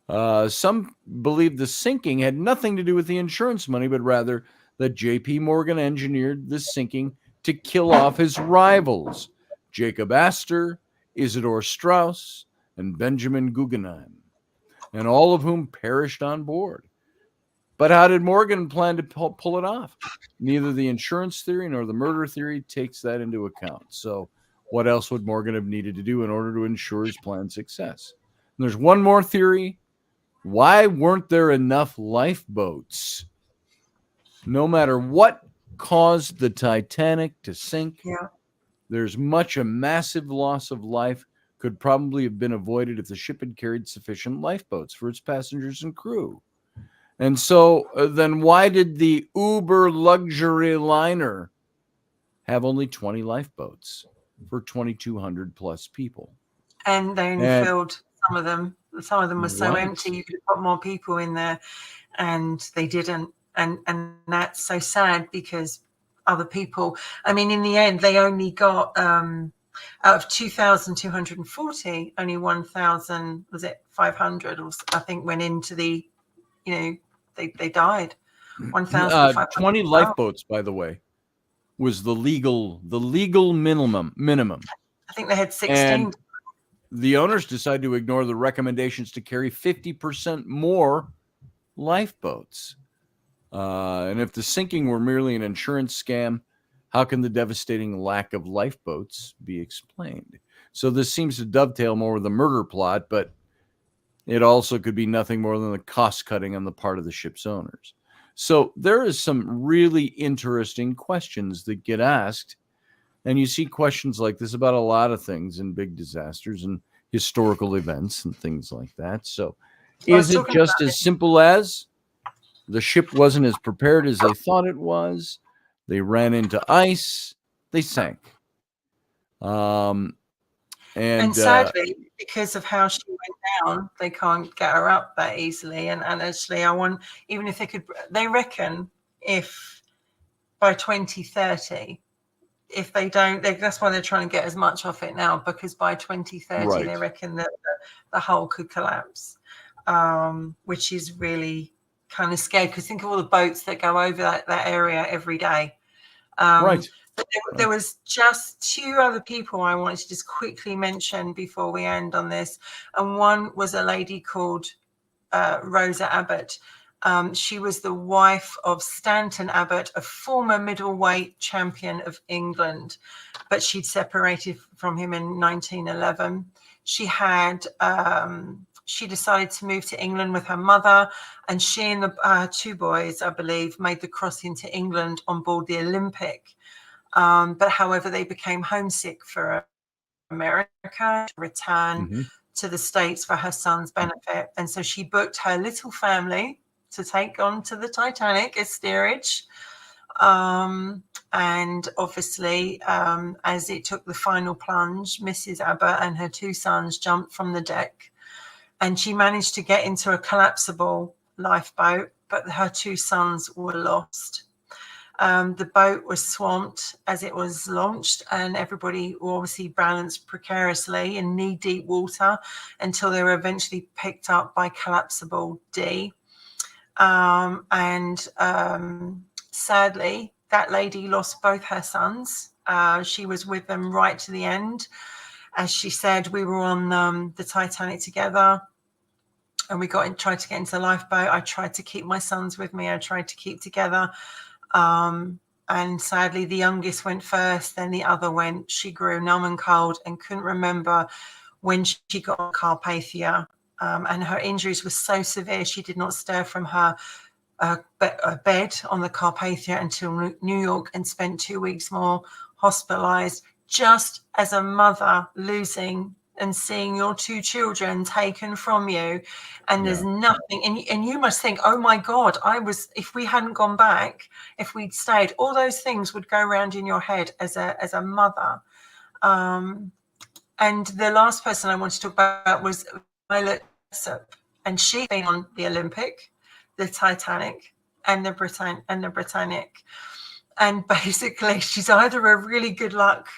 Some believe the sinking had nothing to do with the insurance money, but rather that J.P. Morgan engineered the sinking to kill off his rivals, Jacob Astor, Isidor Straus, and Benjamin Guggenheim, and all of whom perished on board. But how did Morgan plan to pull it off? Neither the insurance theory nor the murder theory takes that into account. So what else would Morgan have needed to do in order to ensure his plan's success? And there's one more theory. Why weren't there enough lifeboats? No matter what caused the Titanic to sink, there's a massive loss of life could probably have been avoided if the ship had carried sufficient lifeboats for its passengers and crew. And so then why did the uber luxury liner have only 20 lifeboats for 2,200 plus people? And they only filled some of them. Some of them were so empty, you could put more people in there, and they didn't. And that's so sad because other people, I mean, in the end, they only got, out of 2,240, only 1,000, was it 500, or I think went into the, they died. 1,500. 20 lifeboats, by the way, was the legal minimum. I think they had 16. And the owners decided to ignore the recommendations to carry 50% more lifeboats. And if the sinking were merely an insurance scam, how can the devastating lack of lifeboats be explained? So this seems to dovetail more with the murder plot, but it also could be nothing more than the cost cutting on the part of the ship's owners. So there is some really interesting questions that get asked. And you see questions like this about a lot of things in big disasters and historical events and things like that. So is it just as simple as the ship wasn't as prepared as they thought it was? They ran into ice. They sank. And sadly, because of how she went down, they can't get her up that easily. And actually, even if they reckon if by 2030, if they don't, that's why they're trying to get as much off it now, because by 2030, they reckon that the hull could collapse, which is really kind of scary, because think of all the boats that go over that area every day. But there was just two other people I wanted to just quickly mention before we end on this. And one was a lady called Rosa Abbott. She was the wife of Stanton Abbott, a former middleweight champion of England, but she'd separated from him in 1911. She had she decided to move to England with her mother, and she and the 2 boys, I believe, made the crossing to England on board the Olympic. But however, they became homesick for America to return to the States for her son's benefit. And so she booked her little family to take on to the Titanic as steerage. And obviously, as it took the final plunge, Mrs. Abbott and her 2 sons jumped from the deck, and she managed to get into a collapsible lifeboat, but her 2 sons were lost. The boat was swamped as it was launched, and everybody obviously balanced precariously in knee-deep water until they were eventually picked up by collapsible D. Sadly, that lady lost both her sons. She was with them right to the end. As she said, we were on the Titanic together, and we tried to get into the lifeboat. I tried to keep my sons with me. I tried to keep together. And sadly, the youngest went first, then the other went. She grew numb and cold and couldn't remember when she got on Carpathia. And her injuries were so severe, she did not stir from her bed on the Carpathia until New York, and spent 2 weeks more hospitalized. Just as a mother losing and seeing your 2 children taken from you, and there's nothing, and you must think, oh my God, if we hadn't gone back, if we'd stayed, all those things would go around in your head as a mother. And the last person I want to talk about was Violet Sip, and she'd been on the Olympic, the Titanic, and the Britannic, and basically she's either a really good luck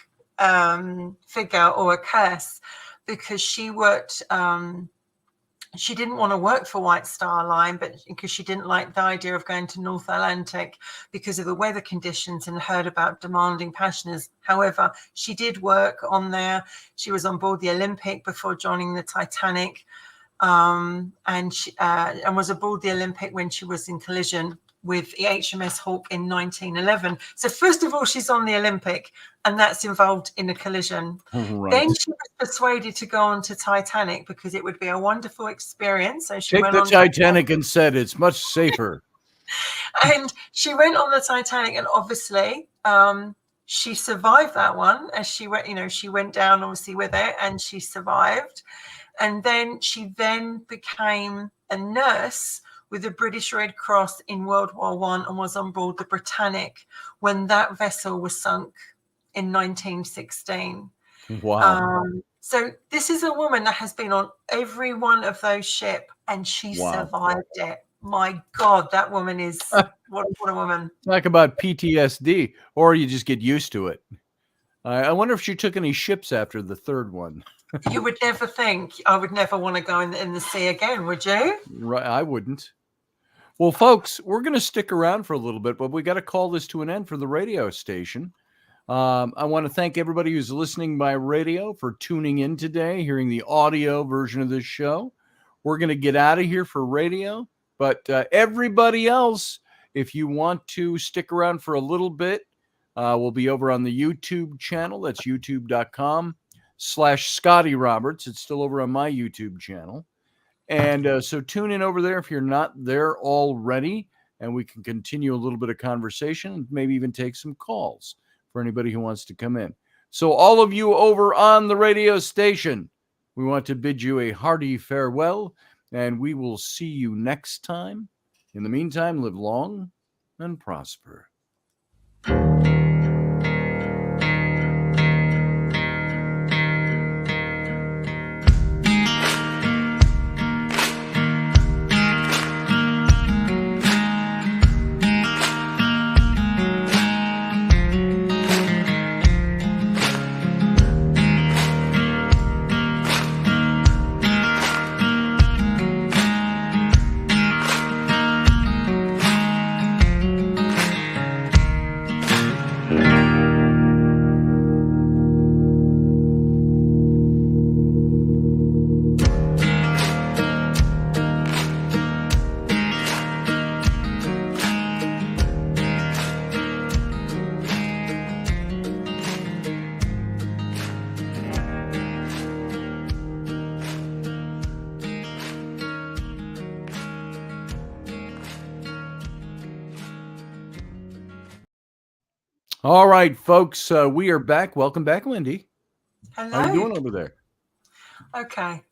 figure or a curse, because she worked she didn't want to work for White Star Line, but because she didn't like the idea of going to North Atlantic because of the weather conditions, and heard about demanding passengers. However, she did work on there. She was on board the Olympic before joining the Titanic, and was aboard the Olympic when she was in collision with the HMS Hawke in 1911. So first of all, she's on the Olympic, and that's involved in a collision. Right. Then she was persuaded to go on to Titanic because it would be a wonderful experience. So she went the on Titanic and said it's much safer. And she went on the Titanic, and obviously she survived that one. As she went, she went down obviously with it, and she survived. And then she became a nurse with the British Red Cross in World War I, and was on board the Britannic when that vessel was sunk in 1916. Wow. So this is a woman that has been on every one of those ships, and she survived it. My God, that woman is what a woman. Talk about PTSD, or you just get used to it. I wonder if she took any ships after the third one. You would never think. I would never want to go in the sea again, would you? Right, I wouldn't. Well, folks, we're going to stick around for a little bit, but we got to call this to an end for the radio station. I want to thank everybody who's listening by radio for tuning in today, hearing the audio version of this show. We're going to get out of here for radio, but everybody else, if you want to stick around for a little bit, we'll be over on the YouTube channel. That's youtube.com/Scotty Roberts. It's still over on my YouTube channel. And so tune in over there if you're not there already, and we can continue a little bit of conversation and maybe even take some calls for anybody who wants to come in. So all of you over on the radio station, we want to bid you a hearty farewell, and we will see you next time. In the meantime, live long and prosper. All right, folks, we are back. Welcome back, Wendy. How you Hello. doing over there? Okay.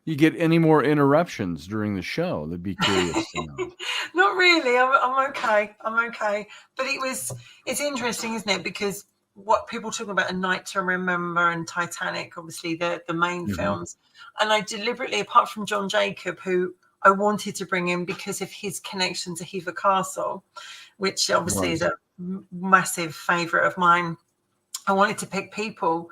You get any more interruptions during the show? They'd be curious to know. Not really. I'm okay. I'm okay. But it's interesting, isn't it? Because what people talk about A Night to Remember and Titanic, obviously the main films. And I deliberately, apart from John Jacob, who I wanted to bring in because of his connection to Hever Castle, which obviously is a massive favourite of mine. I wanted to pick people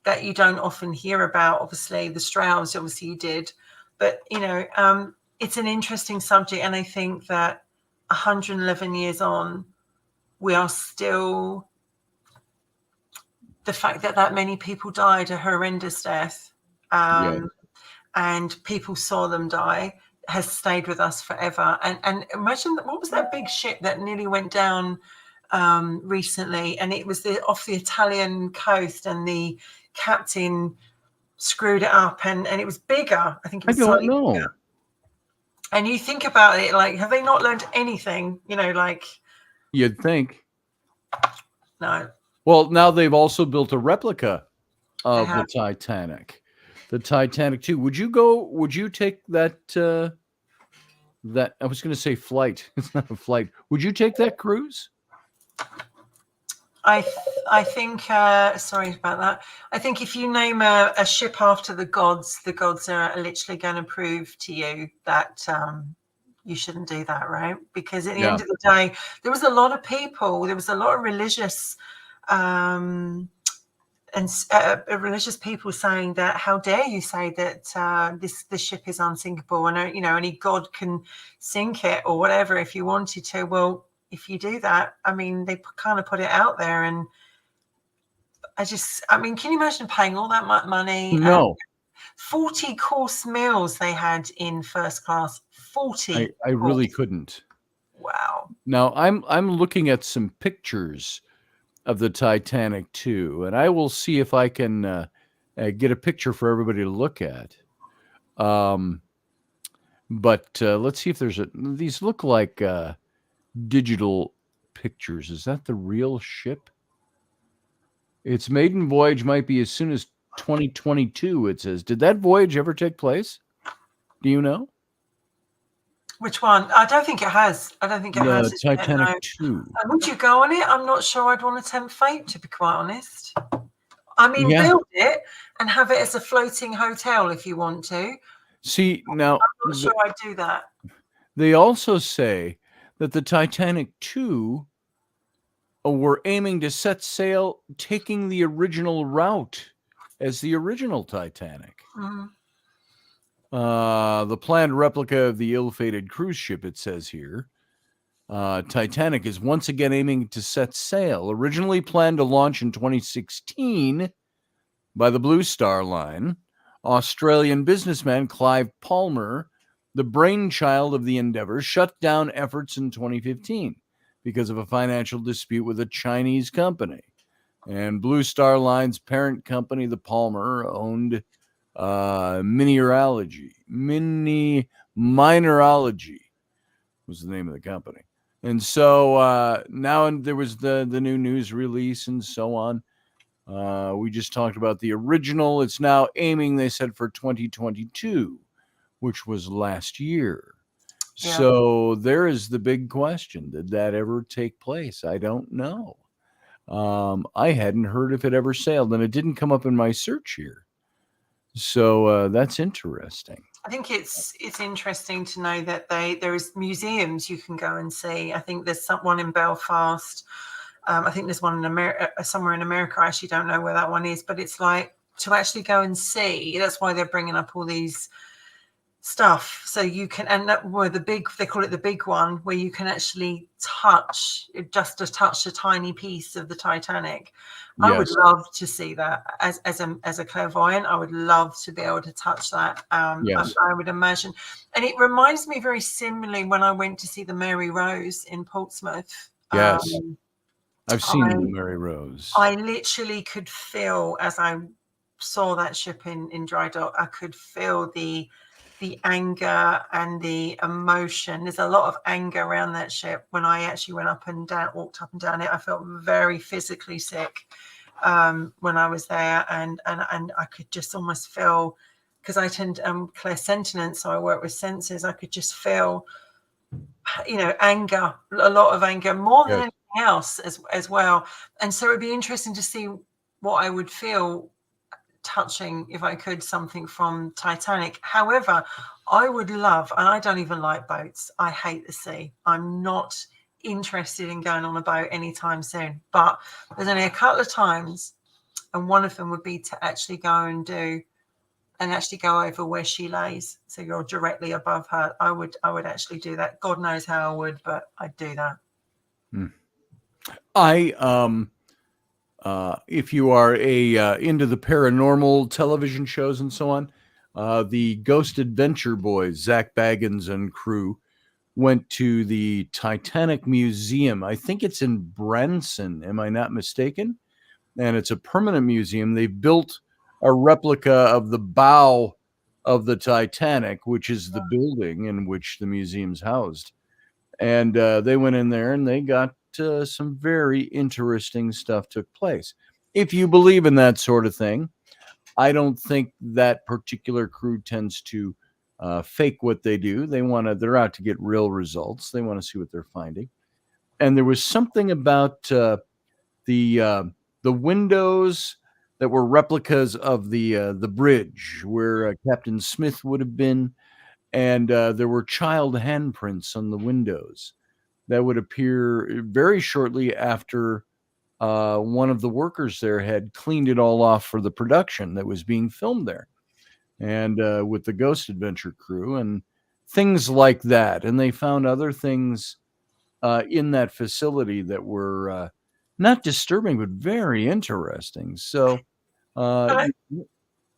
that you don't often hear about. Obviously, the Strauss, obviously you did, but it's an interesting subject, and I think that 111 years on, we are still, the fact that many people died a horrendous death, and people saw them die, has stayed with us forever. And imagine, what was that big ship that nearly went down recently, and it was off the Italian coast, and the captain screwed it up, and it was bigger. I think it was don't know. bigger. And you think about it, like, have they not learned anything? Like, you'd think. No. Well, now they've also built a replica of the Titanic. The Titanic 2. Would you take that that, I was going to say flight. It's not a flight. Would you take that cruise? I think, sorry about that. I think if you name a ship after the gods are literally going to prove to you that you shouldn't do that, right? Because at the end of the day, there was a lot of people, there was a lot of religious religious people saying that, how dare you say that this ship is unsinkable, and only God can sink it or whatever if you wanted to. Well, if you do that, I mean, they kind of put it out there, and I mean, can you imagine paying all that much money? No. 40 course meals they had in first class. 40. I really couldn't. Wow. Now I'm looking at some pictures of the Titanic 2, and I will see if I can get a picture for everybody to look at. But let's see if there's these look like digital pictures. Is that the real ship? Its maiden voyage might be as soon as 2022, it says. Did that voyage ever take place? Do you know? Which one? I don't think it has. I don't think it has. Titanic 2. Would you go on it? I'm not sure I'd want to tempt fate, to be quite honest. I mean, build it and have it as a floating hotel if you want to. See, now, I'm not sure I'd do that. They also say that the Titanic 2 were aiming to set sail taking the original route as the original Titanic. The planned replica of the ill-fated cruise ship, it says here, Titanic, is once again aiming to set sail. Originally planned to launch in 2016 by the Blue Star Line, Australian businessman Clive Palmer, the brainchild of the endeavor, shut down efforts in 2015 because of a financial dispute with a Chinese company. And Blue Star Line's parent company, the Palmer, owned Mineralogy was the name of the company. And so now there was the new news release and so on. We just talked about the original. It's now aiming, they said, for 2022, which was last year. Yeah. So there is the big question. Did that ever take place? I don't know. I hadn't heard if it ever sailed, and it didn't come up in my search here. So that's interesting. I think it's interesting to know that there is museums you can go and see. I think there's one in Belfast. I think there's one in America, somewhere in America. I actually don't know where that one is, but it's like, to actually go and see. That's why they're bringing up all these stuff, so you can, and that were the big, they call it the big one, where you can actually touch a tiny piece of the Titanic. Yes. I would love to see that as a clairvoyant. I would love to be able to touch that. Yes. I would imagine, and it reminds me very similarly when I went to see the Mary Rose in Portsmouth. Yes, I've seen the Mary Rose. I literally could feel, as I saw that ship in dry dock, I could feel the the anger and the emotion. There's a lot of anger around that ship. When I actually walked up and down it, I felt very physically sick when I was there, and I could just almost feel, because I tend clairsentient, so I work with senses. I could just feel, anger, a lot of anger, more than anything else as well. And so it'd be interesting to see what I would feel touching, if I could, something from Titanic. However, I would love, and I don't even like boats. I hate the sea. I'm not interested in going on a boat anytime soon. But there's only a couple of times, and one of them would be to actually go over where she lays, so you're directly above her. I would actually do that. God knows how I would, but I'd do that. If you are into the paranormal television shows and so on, the Ghost Adventure boys, Zach Baggins and crew, went to the Titanic Museum. I think it's in Branson, am I not mistaken? And it's a permanent museum. They've built a replica of the bow of the Titanic, which is the building in which the museum's housed. And they went in there and they got some very interesting stuff took place. If you believe in that sort of thing, I don't think that particular crew tends to fake what they do. They're out to get real results. They want to see what they're finding. And there was something about the windows that were replicas of the bridge where Captain Smith would have been, and there were child handprints on the windows that would appear very shortly after one of the workers there had cleaned it all off for the production that was being filmed there, and with the Ghost Adventure crew and things like that. And they found other things in that facility that were not disturbing, but very interesting. So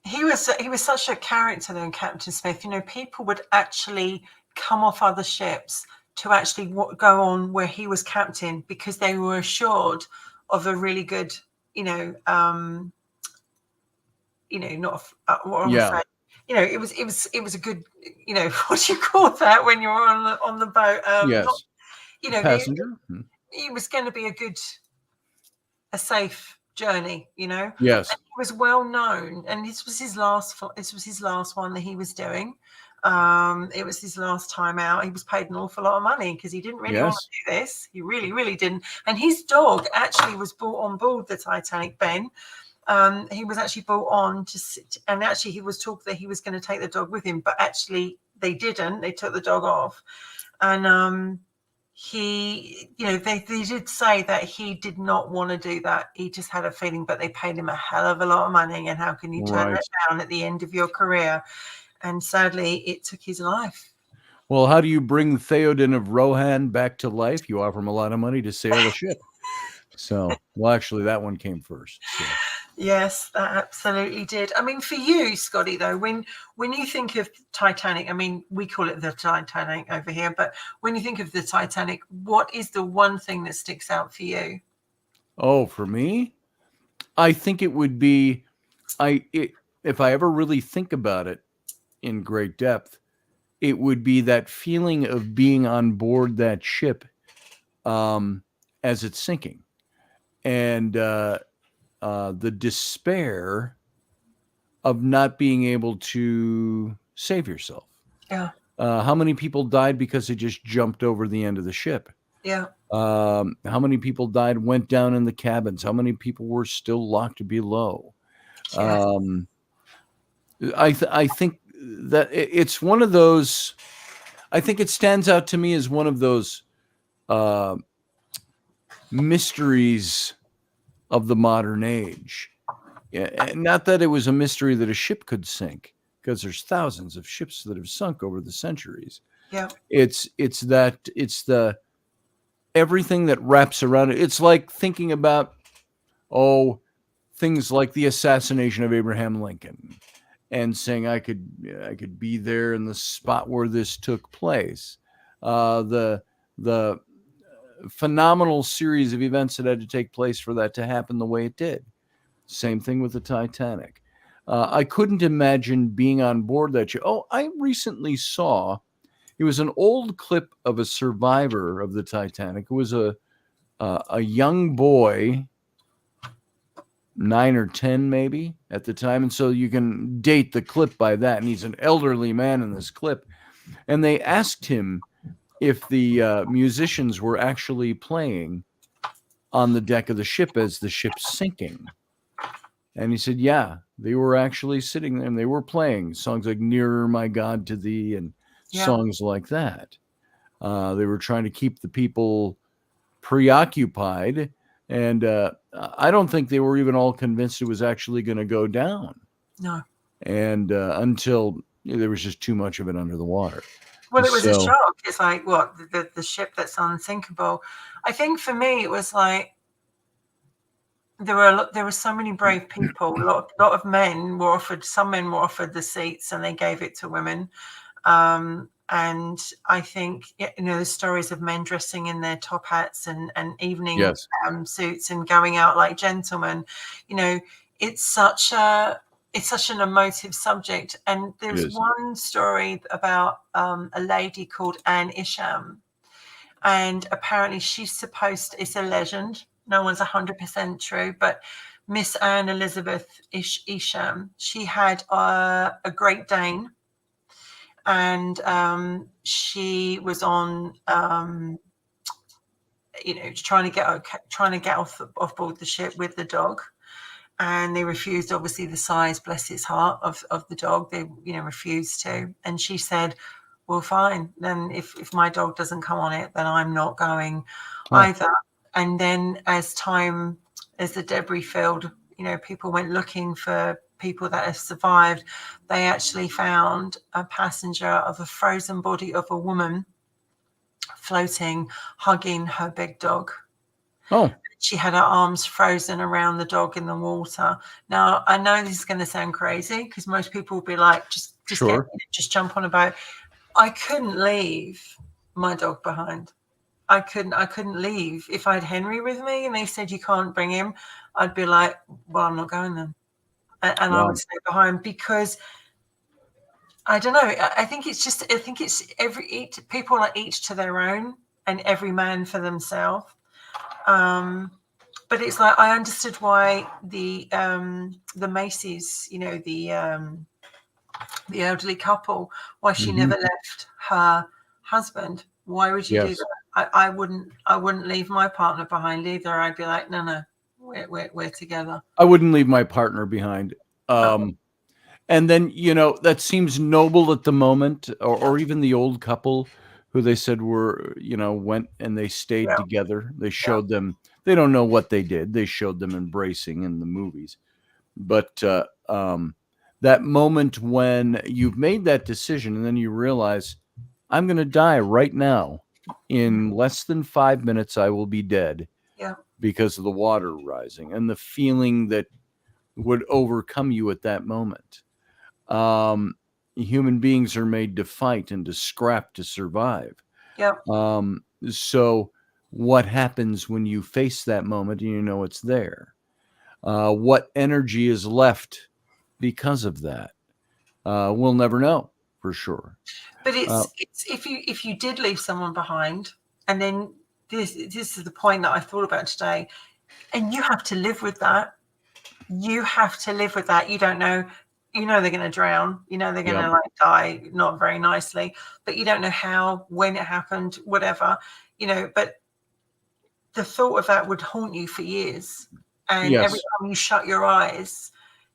he was such a character, though, Captain Smith. People would actually come off other ships to actually go on where he was captain, because they were assured of a really good, not what I'm saying. It was a good, what do you call that when you're on the boat? Yes. Passenger. It was going to be a safe journey, Yes. And he was well known, and this was his last one that he was doing. It was his last time out. He was paid an awful lot of money because he didn't really want to do this. He really, really didn't. And his dog actually was brought on board the Titanic, Ben. He was actually brought on to sit, and actually he was talked that he was going to take the dog with him, but actually they didn't. They took the dog off, and he, they did say that he did not want to do that. He just had a feeling, but they paid him a hell of a lot of money. And how can you turn that down at the end of your career? And sadly, it took his life. Well, how do you bring Theoden of Rohan back to life? You offer him a lot of money to sail the ship. So, well, actually, that one came first. So. Yes, that absolutely did. I mean, for you, Scotty, though, when you think of Titanic, I mean, we call it the Titanic over here, but when you think of the Titanic, what is the one thing that sticks out for you? Oh, for me, I think it would be, if I ever really think about it in great depth, it would be that feeling of being on board that ship as it's sinking, and the despair of not being able to save yourself. Yeah. How many people died because they just jumped over the end of the ship? Yeah. How many people died, went down in the cabins? How many people were still locked below? Yes. I think that it's one of those. I think it stands out to me as one of those mysteries of the modern age. Not that it was a mystery that a ship could sink, because there's thousands of ships that have sunk over the centuries. Yeah. It's the everything that wraps around it. It's like thinking about things like the assassination of Abraham Lincoln, and saying I could be there in the spot where this took place. The phenomenal series of events that had to take place for that to happen the way it did. Same thing with the Titanic. I couldn't imagine being on board that ship. Oh, I recently saw, it was an old clip of a survivor of the Titanic. It was a young boy, 9 or 10 maybe at the time, and so you can date the clip by that. And he's an elderly man in this clip, and they asked him if the musicians were actually playing on the deck of the ship as the ship's sinking. And he said, yeah, they were actually sitting there and they were playing songs like Nearer, My God, to Thee, and songs like that. They were trying to keep the people preoccupied. And I don't think they were even all convinced it was actually going to go down. No. And until there was just too much of it under the water. Well, it was a shock. It's like, what, the ship that's unsinkable. I think for me, it was like, there were so many brave people. A lot of men were offered. Some men were offered the seats, and they gave it to women. And I think, the stories of men dressing in their top hats and evening suits and going out like gentlemen. It's such an emotive subject. And there's one story about a lady called Anne Isham, and apparently it's a legend. No one's 100% true, but Miss Anne Elizabeth Isham, she had a Great Dane, and she was on, trying to get off board the ship with the dog, and they refused. Obviously, the size, bless its heart, of the dog, they refused to, and she said, well, fine, then if my dog doesn't come on it, then I'm not going either. And then as the debris filled, people went looking for people that have survived. They actually found a passenger of a frozen body of a woman floating, hugging her big dog. Oh. She had her arms frozen around the dog in the water. Now, I know this is going to sound crazy because most people will be like, just jump on a boat. I couldn't leave my dog behind. I couldn't leave. If I had Henry with me and they said you can't bring him, I'd be like, well, I'm not going then. And I would stay behind, because I don't know. I think it's people are each to their own, and every man for themselves. But it's like, I understood why the Macy's, the elderly couple, why she never left her husband. Why would you do that? I wouldn't leave my partner behind either. I'd be like, no, we're together. I wouldn't leave my partner behind. And then, that seems noble at the moment, or even the old couple who they said were, went and they stayed together. They showed them, they don't know what they did. They showed them embracing in the movies. But that moment when you've made that decision and then you realize, I'm going to die right now. In less than 5 minutes, I will be dead because of the water rising and the feeling that would overcome you at that moment. Human beings are made to fight and to scrap to survive. So what happens when you face that moment and it's there? What energy is left because of that? We'll never know for sure. But it's if you did leave someone behind, and then this is the point that I thought about today, and you have to live with that. You have to live with that. You don't know, they're going to drown. They're going to die not very nicely, but you don't know how, when it happened, whatever. But the thought of that would haunt you for years. And every time you shut your eyes,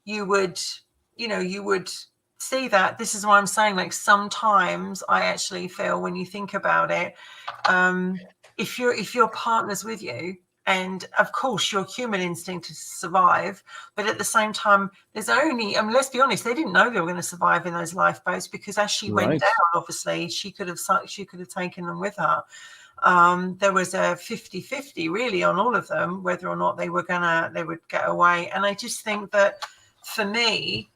you would see that. This is why I'm saying, like, sometimes I actually feel, when you think about it, if your partner's with you, and of course your human instinct is to survive, but at the same time, there's only, let's be honest, they didn't know they were going to survive in those lifeboats, because as she went down, obviously she could have taken them with her. There was a 50-50 really on all of them, whether or not they would get away. And I just think that, for me,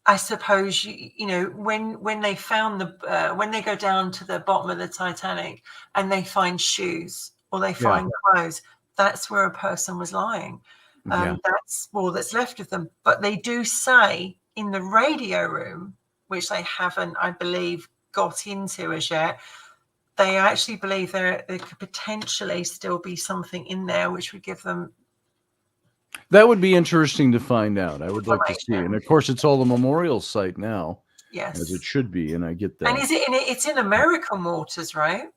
I suppose when they found when they go down to the bottom of the Titanic and they find shoes or they find clothes, that's where a person was lying. Yeah. That's all that's left of them. But they do say in the radio room, which they haven't, I believe, got into as yet, they actually believe there could potentially still be something in there which would give them That would be interesting to find out. I would like to see. And information. of course, it's all a memorial site now, as it Yes. should be. And I get And that. is it in it? It's in American waters, right?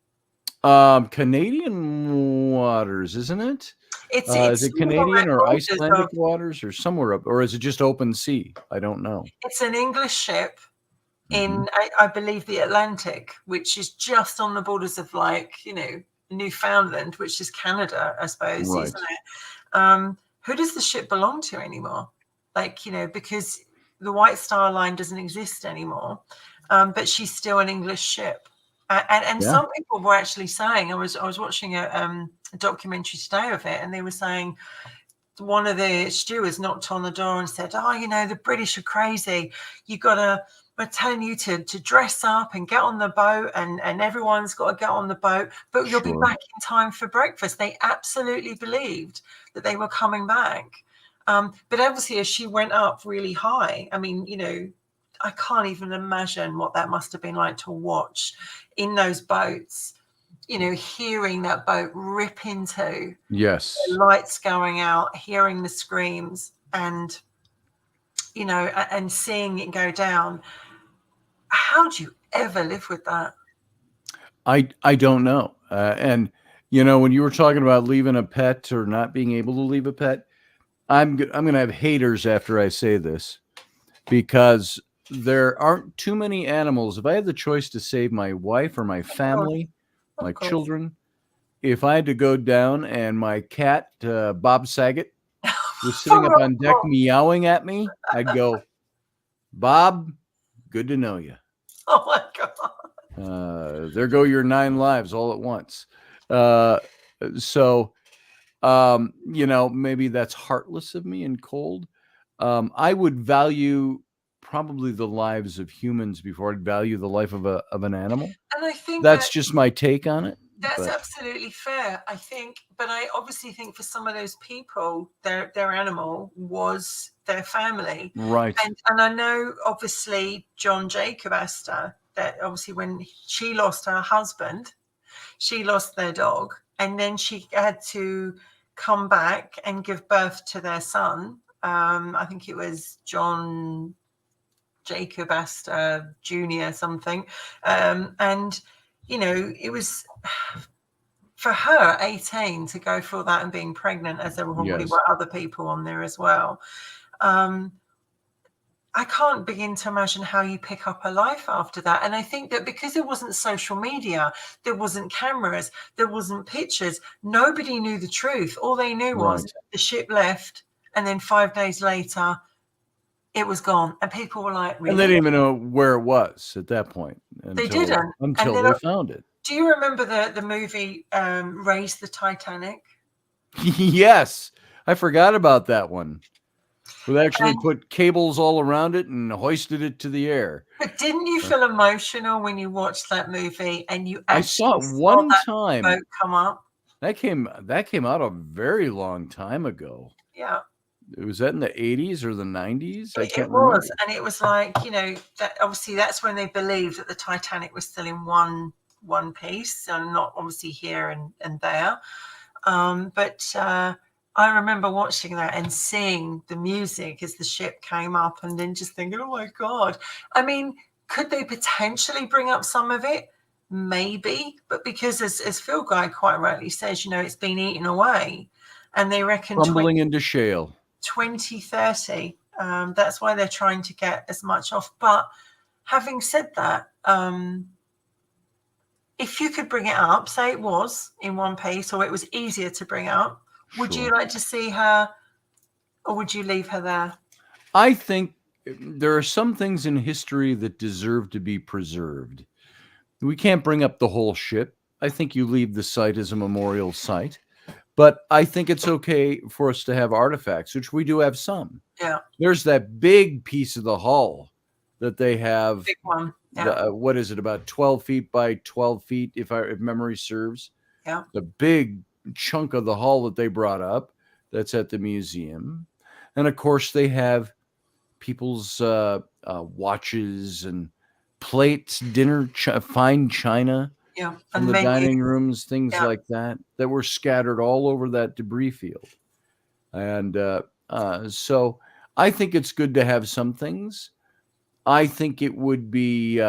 Canadian waters, isn't it? It's Is it sort of on Canadian or the borders Icelandic of. waters or somewhere up, or is it just open sea? I don't know. It's an English ship Mhm. in, I believe, the Atlantic, which is just on the borders of, like, Newfoundland, which is Canada, I suppose, Right. isn't it? Who does the ship belong to anymore? Like, because the White Star Line doesn't exist anymore, but she's still an English ship. And Yeah. some people were actually saying, I was watching a documentary today of it, and they were saying one of the stewards knocked on the door and said, "Oh, the British are crazy. We're telling you to dress up and get on the boat, and everyone's got to get on the boat, but you'll be Sure. back in time for breakfast." They absolutely believed that they were coming back. But obviously, as she went up really high, I mean, I can't even imagine what that must have been like to watch in those boats, hearing that boat rip into Yes. the lights going out, hearing the screams, and and seeing it go down. How do you ever live with that? I don't know. And when you were talking about leaving a pet or not being able to leave a pet, I'm going to have haters after I say this, because there aren't too many animals. If I had the choice to save my wife or my family, my Of course. children, if I had to go down and my cat, Bob Saget, was sitting up on deck meowing at me, I'd go, "Bob, good to know you. Oh my God. There go your 9 lives all at once." So, maybe that's heartless of me and cold. I would value probably the lives of humans before I'd value the life of an animal. And I think That's just my take on it. that's But absolutely fair, I think. But I obviously think for some of those people, their animal was their family. right. And I know, obviously, John Jacob Astor, that obviously when she lost her husband, she lost their dog, and then she had to come back and give birth to their son. I think it was John Jacob Astor Jr. something. And, it was for her 18 to go through that and being pregnant, as there probably Yes. were other people on there as well. I can't begin to imagine how you pick up a life after that. And I think that because there wasn't social media, there wasn't cameras, there wasn't pictures, nobody knew the truth. All they knew was Right. the ship left, and then 5 days later, it was gone. And people were like, And they really? didn't even know where it was at that point They didn't. And until then, they found it. do you remember the movie Raise the Titanic? Yes. I forgot about that one. We actually And, put cables all around it and hoisted it to the air. but didn't you feel emotional when you watched that movie and you I saw actually it saw one that time. boat come up? That came out a very long time ago. Yeah. Was that in the 80s or the 90s? I It can't was, remember. and it was like, that obviously that's when they believed that the Titanic was still in one piece, and not obviously here and there. But I remember watching that and seeing the music as the ship came up, and then just thinking, oh my God. I mean, could they potentially bring up some of it? Maybe, but because as Phil Guy quite rightly says, it's been eaten away, and they reckon Crumbling into shale. 2030. That's why they're trying to get as much off. But having said that, if you could bring it up, say it was in one piece, or it was easier to bring up, would you Sure. like to see her, or would you leave her there? I think there are some things in history that deserve to be preserved. We can't bring up the whole ship. I think you leave the site as a memorial site. But I think it's okay for us to have artifacts, which we do have some. Yeah. There's that big piece of the hull that they have. Big one. Yeah. What is it, about 12 feet by 12 feet, if memory serves? Yeah. The big chunk of the hull that they brought up. that's at the museum. And of course, they have people's watches and plates, fine china Yeah. from And the menus. dining rooms, things Yeah. like that, that were scattered all over that debris field. And so I think it's good to have some things. I think it would be.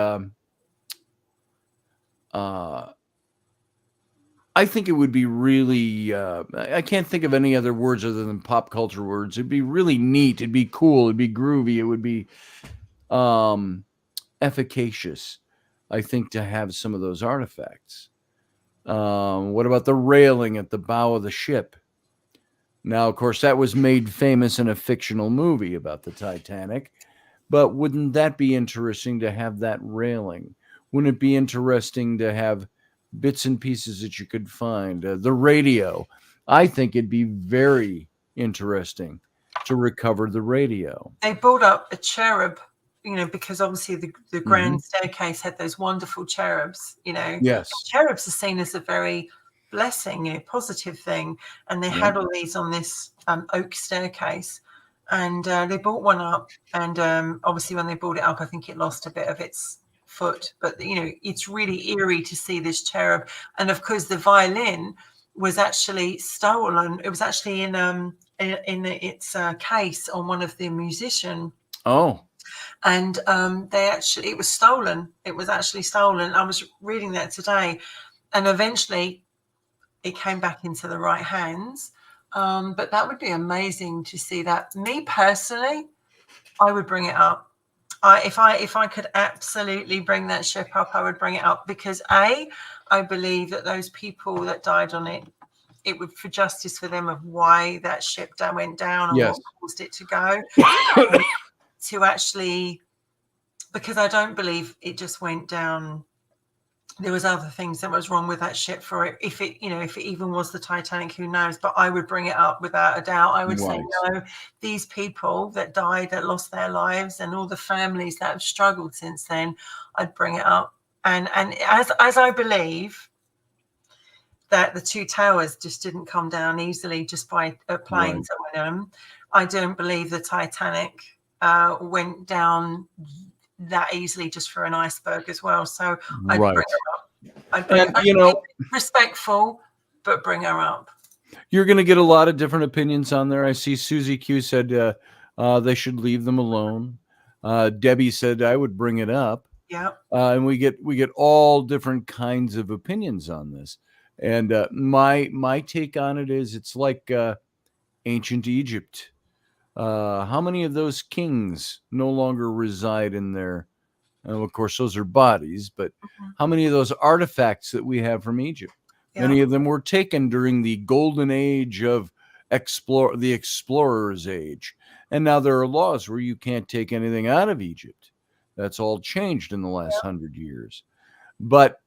I think it would be really. I can't think of any other words other than pop culture words. It'd be really neat. It'd be cool. It'd be groovy. It would be efficacious. I think to have some of those artifacts. What about the railing at the bow of the ship? Now, of course, that was made famous in a fictional movie about the Titanic. But wouldn't that be interesting to have that railing? Wouldn't it be interesting to have bits and pieces that you could find? The radio. I think it'd be very interesting to recover the radio. They built up a cherub, because obviously the grand Mm-hmm. staircase had those wonderful cherubs. Yes. Cherubs are seen as a very blessing, positive thing, and they had all these on this oak staircase, and they brought one up, and obviously when they brought it up, I think it lost a bit of its foot, but it's really eerie to see this cherub. And of course the violin was actually stolen. It was actually in its case on one of the musician. Oh. And it was stolen. It was actually stolen. I was reading that today, and eventually it came back into the right hands. But that would be amazing to see that. Me personally, I would bring it up. If I could absolutely bring that ship up, I would bring it up, because I believe that those people that died on it, it would for justice for them of why that ship went down, or what caused it to go. To actually, because I don't believe it just went down. There was other things that was wrong with that ship for it. If it even was the Titanic, who knows? But I would bring it up without a doubt. I would say, no, these people that died, that lost their lives, and all the families that have struggled since then, I'd bring it up. And as I believe that the two towers just didn't come down easily just by planes that went in them, I don't believe the Titanic went down that easily just for an iceberg as well. So I'd bring her up. I'd bring respectful, but bring her up. You're going to get a lot of different opinions on there. I see Susie Q said they should leave them alone. Debbie said I would bring it up. Yeah. And we get all different kinds of opinions on this. And my take on it is it's like ancient Egypt. How many of those kings no longer reside in there? And of course, those are bodies, but how many of those artifacts that we have from Egypt? Yeah. Many of them were taken during the golden age of the explorers' age. And now there are laws where you can't take anything out of Egypt. That's all changed in the last 100 years. But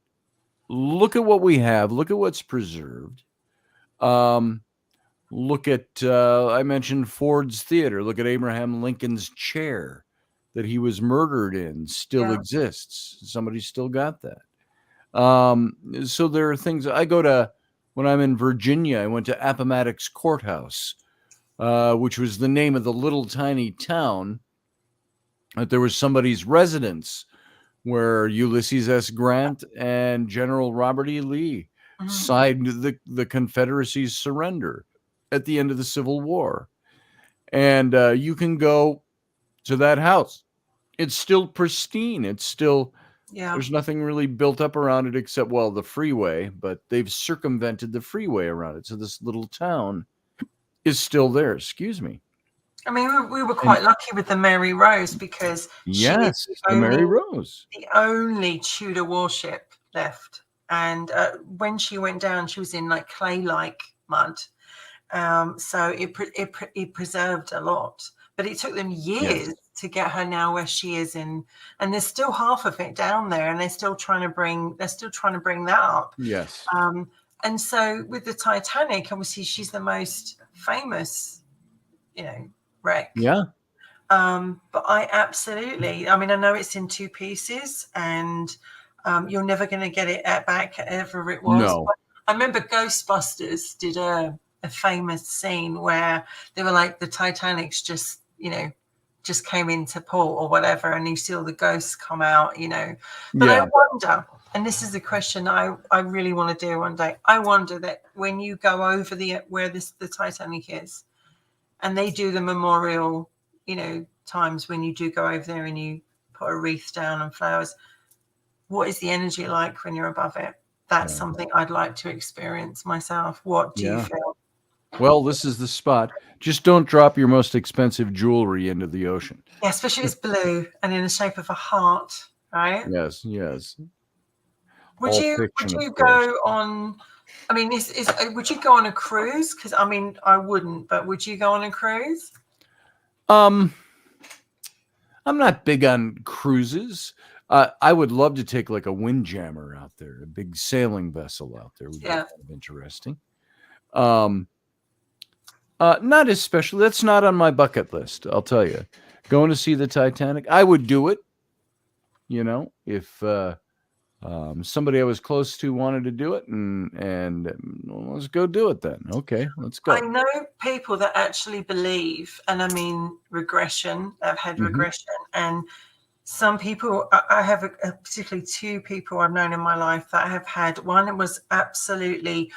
look at what we have. Look at what's preserved. Look at, I mentioned Ford's Theater. Look at Abraham Lincoln's chair that he was murdered in still exists. Somebody still got that. So there are things. When I'm in Virginia, I went to Appomattox Courthouse, which was the name of the little tiny town that there was somebody's residence where Ulysses S. Grant and General Robert E. Lee signed the Confederacy's surrender at the end of the Civil War. And you can go to that house. It's still pristine. It's still, there's nothing really built up around it except, the freeway, but they've circumvented the freeway around it. So this little town is still there. Excuse me. I mean, we were quite lucky with the Mary Rose, because the Mary Rose, the only Tudor warship left. And when she went down, she was in like clay-like mud. So it preserved a lot, but it took them years to get her now where she is in, and there's still half of it down there, and they're still trying to bring that up. Yes. And so with the Titanic, obviously she's the most famous, wreck. Yeah. But I mean, I know it's in two pieces, and you're never going to get it back, ever it was. No. But I remember Ghostbusters did a a famous scene where they were like, the Titanic's just, just came into port or whatever, and you see all the ghosts come out, But I wonder, and this is the question I really want to do one day. I wonder that when you go over where the Titanic is, and they do the memorial, times when you do go over there and you put a wreath down and flowers, what is the energy like when you're above it? That's something I'd like to experience myself. What do you feel? Well, this is the spot. Just don't drop your most expensive jewelry into the ocean. Yeah, especially if it's blue and in the shape of a heart, right? Yes. Would you go on? I mean, would you go on a cruise? Because I mean, I wouldn't, but would you go on a cruise? I'm not big on cruises. I would love to take like a windjammer out there, a big sailing vessel out there would be kind of interesting. Not especially. That's not on my bucket list. I'll tell you. Going to see the Titanic, I would do it. If somebody I was close to wanted to do it, and well, let's go do it then. Okay, let's go. I know people that actually believe, and I mean regression. I've had regression, and some people. I have particularly two people I've known in my life that have had. One was absolutely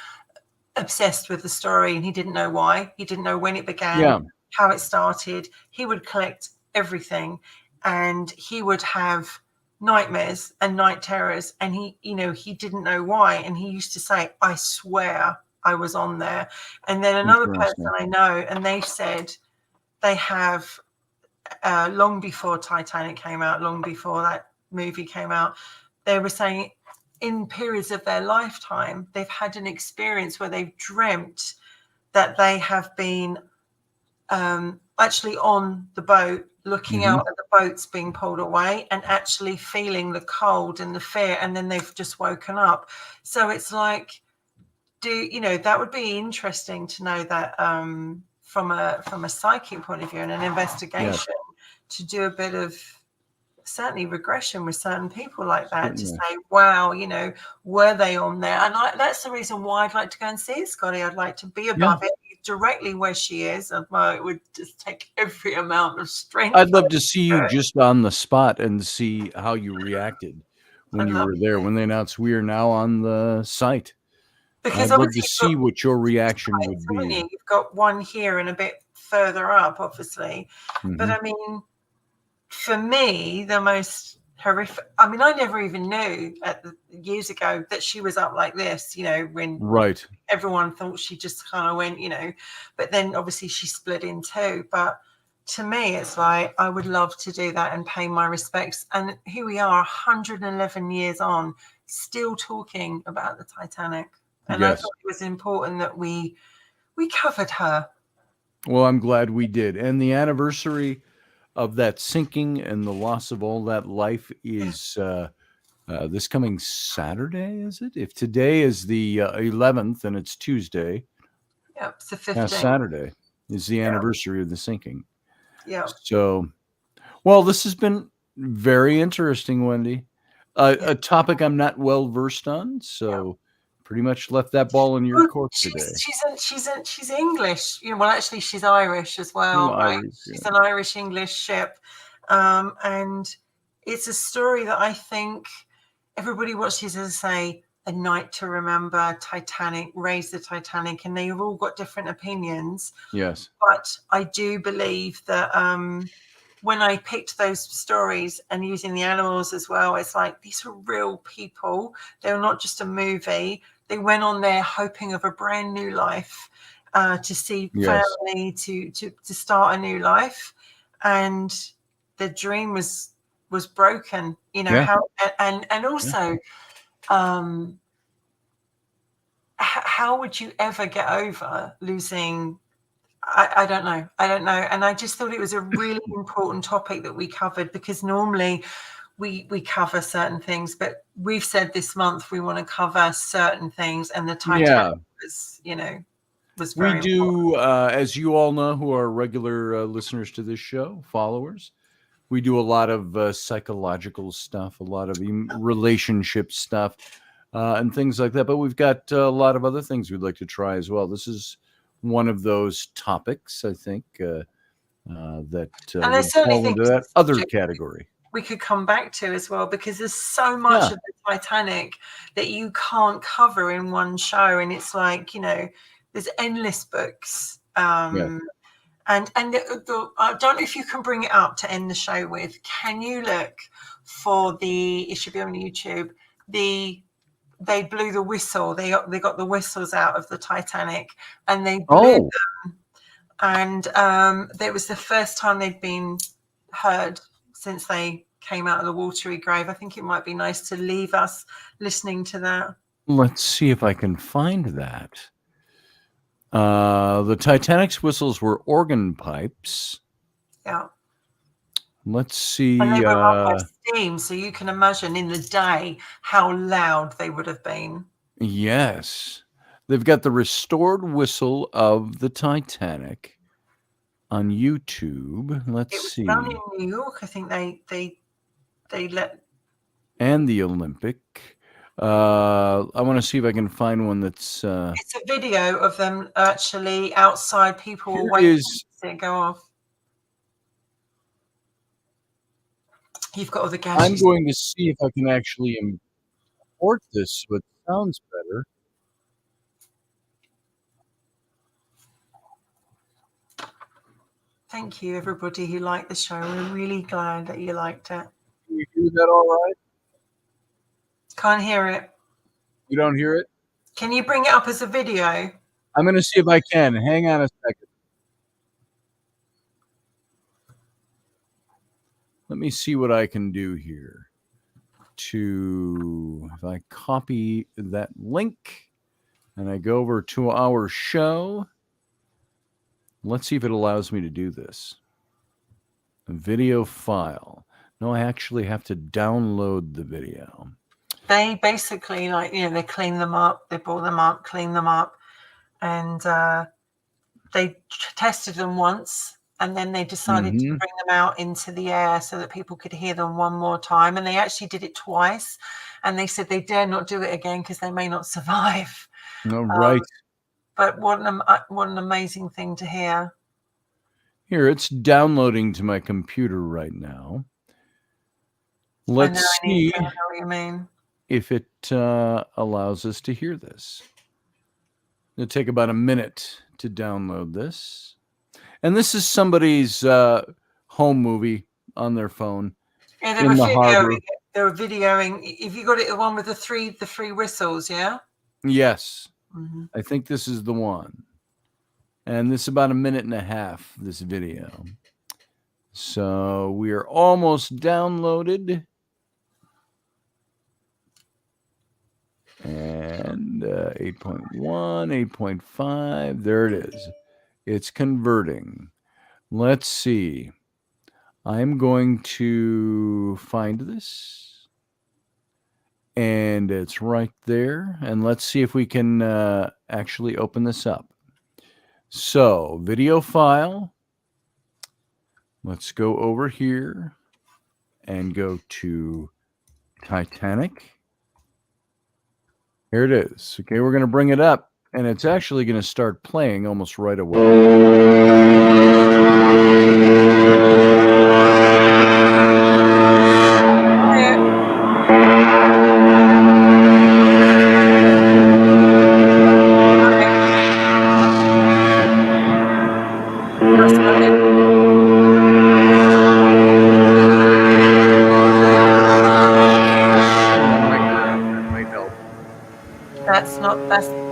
obsessed with the story, and he didn't know why. He didn't know when it began, how it started. He would collect everything, and he would have nightmares and night terrors, and he didn't know why, and he used to say, I swear I was on there. And then another person I know, and they said they have long before Titanic came out, long before that movie came out, they were saying in periods of their lifetime they've had an experience where they've dreamt that they have been actually on the boat, looking out at the boats being pulled away, and actually feeling the cold and the fear, and then they've just woken up. So it's like, that would be interesting to know that from a psychic point of view and an investigation, to do a bit of certainly regression with certain people like that, to say, wow, were they on there? And that's the reason why I'd like to go and see it, Scotty. I'd like to be above it, directly where she is. And it would just take every amount of strength. I'd love to see you just on the spot and see how you reacted when you were there, when they announced we are now on the site. Because I'd love to see what your reaction would be. You've got one here and a bit further up, obviously. But I mean, for me, the most horrific, I mean, I never even knew years ago that she was up like this, when everyone thought she just kind of went, but then obviously she split in two. But to me, it's like, I would love to do that and pay my respects. And here we are 111 years on, still talking about the Titanic. And I thought it was important that we covered her. Well, I'm glad we did. And the anniversary of that sinking and the loss of all that life is this coming Saturday, is it? If today is the 11th and it's Tuesday, it's the 15th. Saturday is the anniversary of the sinking. Yeah. So, well, this has been very interesting, Wendy. A topic I'm not well versed on, so pretty much left that ball in your court today. She's English. Well, actually, she's Irish as well, right? She's an Irish-English ship. And it's a story that I think everybody watches as, say, A Night to Remember, Titanic, Raise the Titanic, and they've all got different opinions. Yes. But I do believe that when I picked those stories and using the animals as well, it's like, these are real people. They're not just a movie. They went on there hoping of a brand new life, to see family, to start a new life, and the dream was broken. How, and also, how would you ever get over losing? I don't know, and I just thought it was a really important topic that we covered, because normally we cover certain things, but we've said this month we want to cover certain things, and the Titanic was, was very important. As you all know, who are regular listeners to this show, followers, we do a lot of psychological stuff, a lot of relationship stuff, and things like that. But we've got a lot of other things we'd like to try as well. This is one of those topics, I think, that And would there's certainly fall into things that other category. we could come back to as well, because there's so much of the Titanic that you can't cover in one show, and it's like, you know, there's endless books. And I don't know if you can bring it up to end the show with. Can you look for it should be on YouTube. They blew the whistle. They got the whistles out of the Titanic, and they blew them. And that was the first time they'd been heard since they came out of the watery grave. I think it might be nice to leave us listening to that. Let's see if I can find that. The Titanic's whistles were organ pipes. Yeah. Let's see. And they were run by steam, so you can imagine in the day how loud they would have been. Yes. They've got the restored whistle of the Titanic on YouTube. Let's see. It was done in New York. I think they let. And the Olympic. I want to see if I can find one that's. It's a video of them actually outside. People were waiting to see it go off. You've got all the gadgets. I'm going to see if I can actually import this so it sounds better. Thank you, everybody who liked the show. We're really glad that you liked it. Can you hear that all right? Can't hear it. You don't hear it? Can you bring it up as a video? I'm going to see if I can. Hang on a second. Let me see what I can do here. If I copy that link and I go over to our show, let's see if it allows me to do this. A video file. No, I actually have to download the video. They basically, like, you know, they clean them up, they brought them up, clean them up, and they tested them once, and then they decided to bring them out into the air so that people could hear them one more time. And they actually did it twice, and they said they dare not do it again because they may not survive. No, right. But what an amazing thing to hear. Here, it's downloading to my computer right now. Let's see what you mean. If it allows us to hear this. It'll take about a minute to download this. And this is somebody's home movie on their phone. Yeah, they were videoing. If you got it, the one with the three whistles, yeah? Yes. Mm-hmm. I think this is the one. And this is about a minute and a half, this video. So we are almost downloaded. And 8.1, 8.5, there it is. It's converting. Let's see. I'm going to find this. And it's right there. And let's see if we can actually open this up. So, video file. Let's go over here and go to Titanic. Here it is. Okay, we're going to bring it up, and it's actually going to start playing almost right away.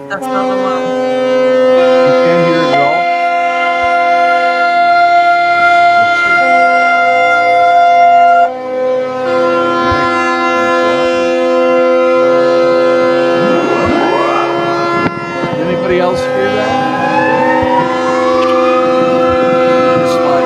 That's not the one. You can't hear it at all? Let's see. Anybody else hear that? This line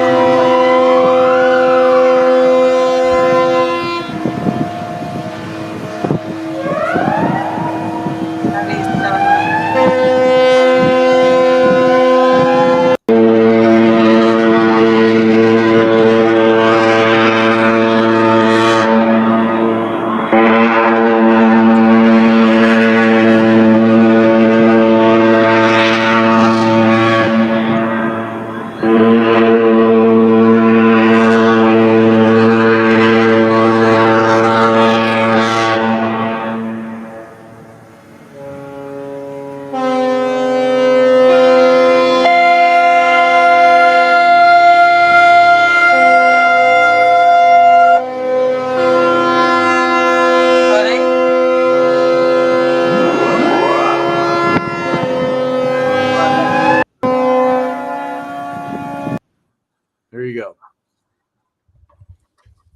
There you go.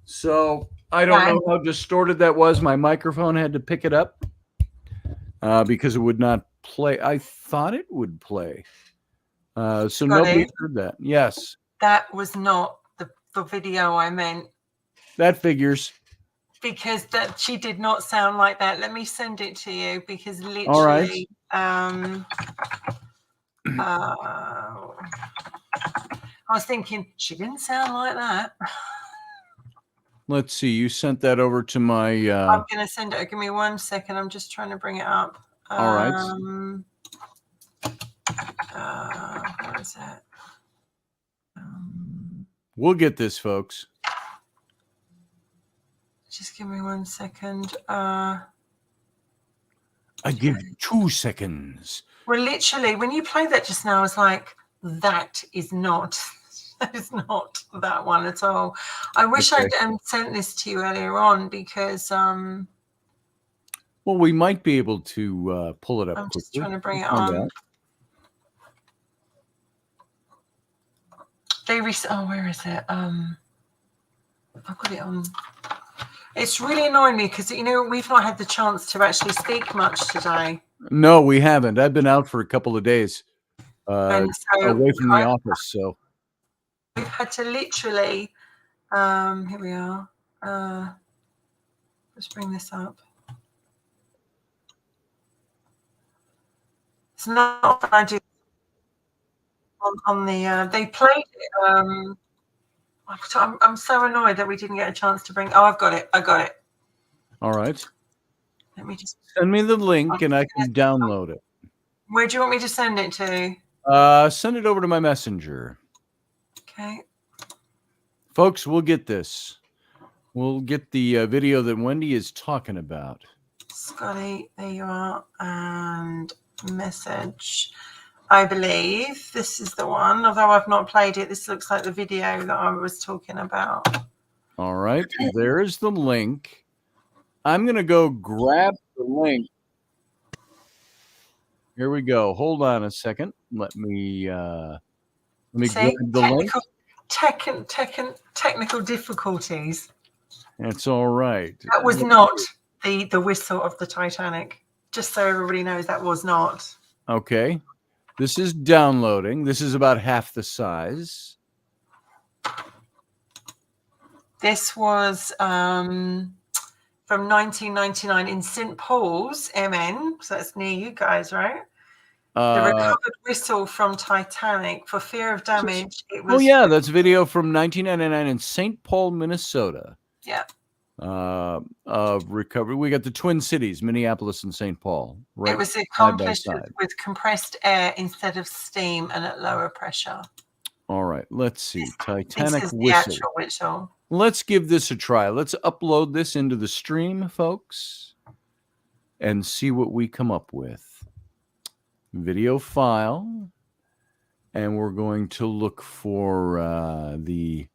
So I don't know how distorted that was. My microphone had to pick it up because it would not play. I thought it would play. So nobody heard that. Yes. That was not the video I meant. That figures. Because that she did not sound like that. Let me send it to you because literally all right. I was thinking she didn't sound like that. Let's see. You sent that over to my. I'm going to send it. Give me 1 second. I'm just trying to bring it up. All right. Where is it? We'll get this, folks. Just give me 1 second. I give you 2 seconds. Well, literally, when you played that just now, I was like, that is not that one at all. I wish I'd sent this to you earlier on because well, we might be able to pull it up. I'm quickly. Just trying to bring it on. Where is it? I've got it on. It's really annoying me because we've not had the chance to actually speak much today. No, we haven't. I've been out for a couple of days, away from the office. So we've had to literally. Here we are. Let's bring this up. It's not often I do on the. They played it. I'm so annoyed that we didn't get a chance to bring. Oh, I've got it. I got it. All right. Let me just send me the link and I can download it. Where do you want me to send it to? Send it over to my messenger. Okay. Folks, we'll get this. We'll get the video that Wendy is talking about. Scotty, there you are. And message. I believe this is the one, although I've not played it. This looks like the video that I was talking about. All right. There is the link. I'm going to go grab the link. Here we go. Hold on a second. Let me grab the link. Technical difficulties. That's all right. That was not the whistle of the Titanic. Just so everybody knows, that was not. Okay. This is downloading. This is about half the size. This was from 1999 in St. Paul's, MN. So that's near you guys, right? The recovered whistle from Titanic for fear of damage. It was. Oh yeah, that's video from 1999 in St. Paul, Minnesota. Yeah. Recovery. We got the Twin Cities, Minneapolis and St. Paul. Right. It was accomplished with compressed air instead of steam and at lower pressure. All right. Let's see. Titanic this is whistle. The actual whistle. Let's give this a try. Let's upload this into the stream, folks, and see what we come up with. Video file. And we're going to look for the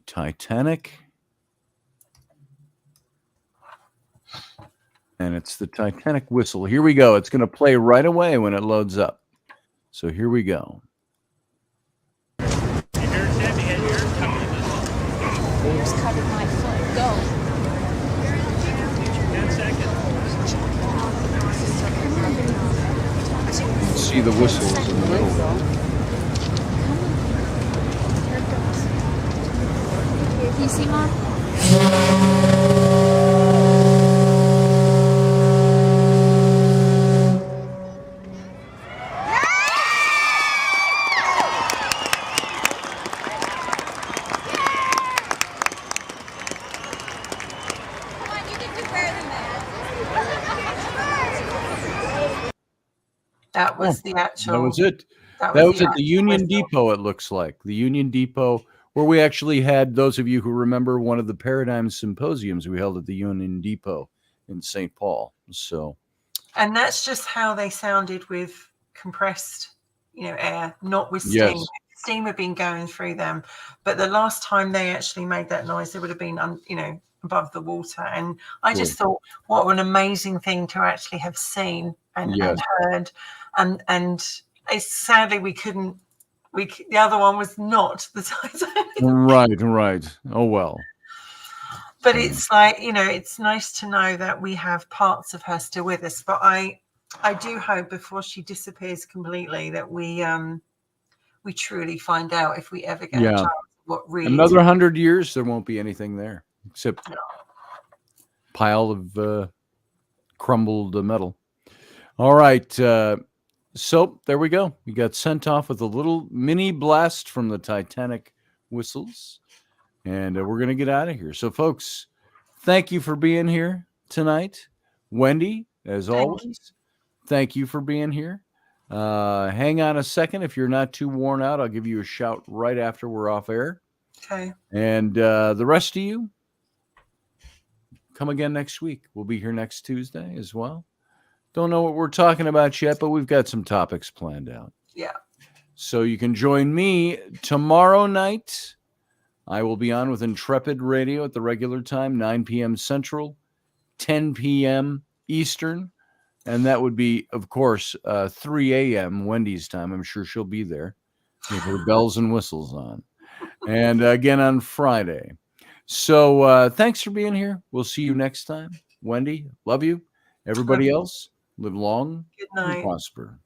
Titanic. And it's the Titanic whistle. Here we go. It's going to play right away when it loads up. So here we go. You heard Debbie had your Just covered my foot. Go. 10 seconds. See the whistles in the middle. Can you see, Mom? That was the actual. That was it. That was at the Union Depot, it looks like. The Union Depot, where we actually had, those of you who remember, one of the Paradigm Symposiums we held at the Union Depot in St. Paul. So, and that's just how they sounded with compressed, air, not with steam. Yes. Steam had been going through them, but the last time they actually made that noise, they would have been, above the water. And I just thought, what an amazing thing to actually have seen and heard. And it's sadly we couldn't The other one was not the Titanic. Right. Oh, well. But So, it's like, it's nice to know that we have parts of her still with us. But I do hope before she disappears completely that we truly find out, if we ever get a yeah. chance, what really Another 100 years, there won't be anything there except No. pile of crumbled metal. All right. So there we go. We got sent off with a little mini blast from the Titanic whistles, and we're going to get out of here. So, folks, thank you for being here tonight. Wendy, as always, thank you for being here. Hang on a second. If you're not too worn out, I'll give you a shout right after we're off air. Okay. And the rest of you, come again next week. We'll be here next Tuesday as well. Don't know what we're talking about yet, but we've got some topics planned out. Yeah. So you can join me tomorrow night. I will be on with Intrepid Radio at the regular time, 9 p.m. Central, 10 p.m. Eastern. And that would be, of course, 3 a.m. Wendy's time. I'm sure she'll be there with her bells and whistles on. And again on Friday. So thanks for being here. We'll see you next time. Wendy, love you. Everybody else, live long Good and night. prosper.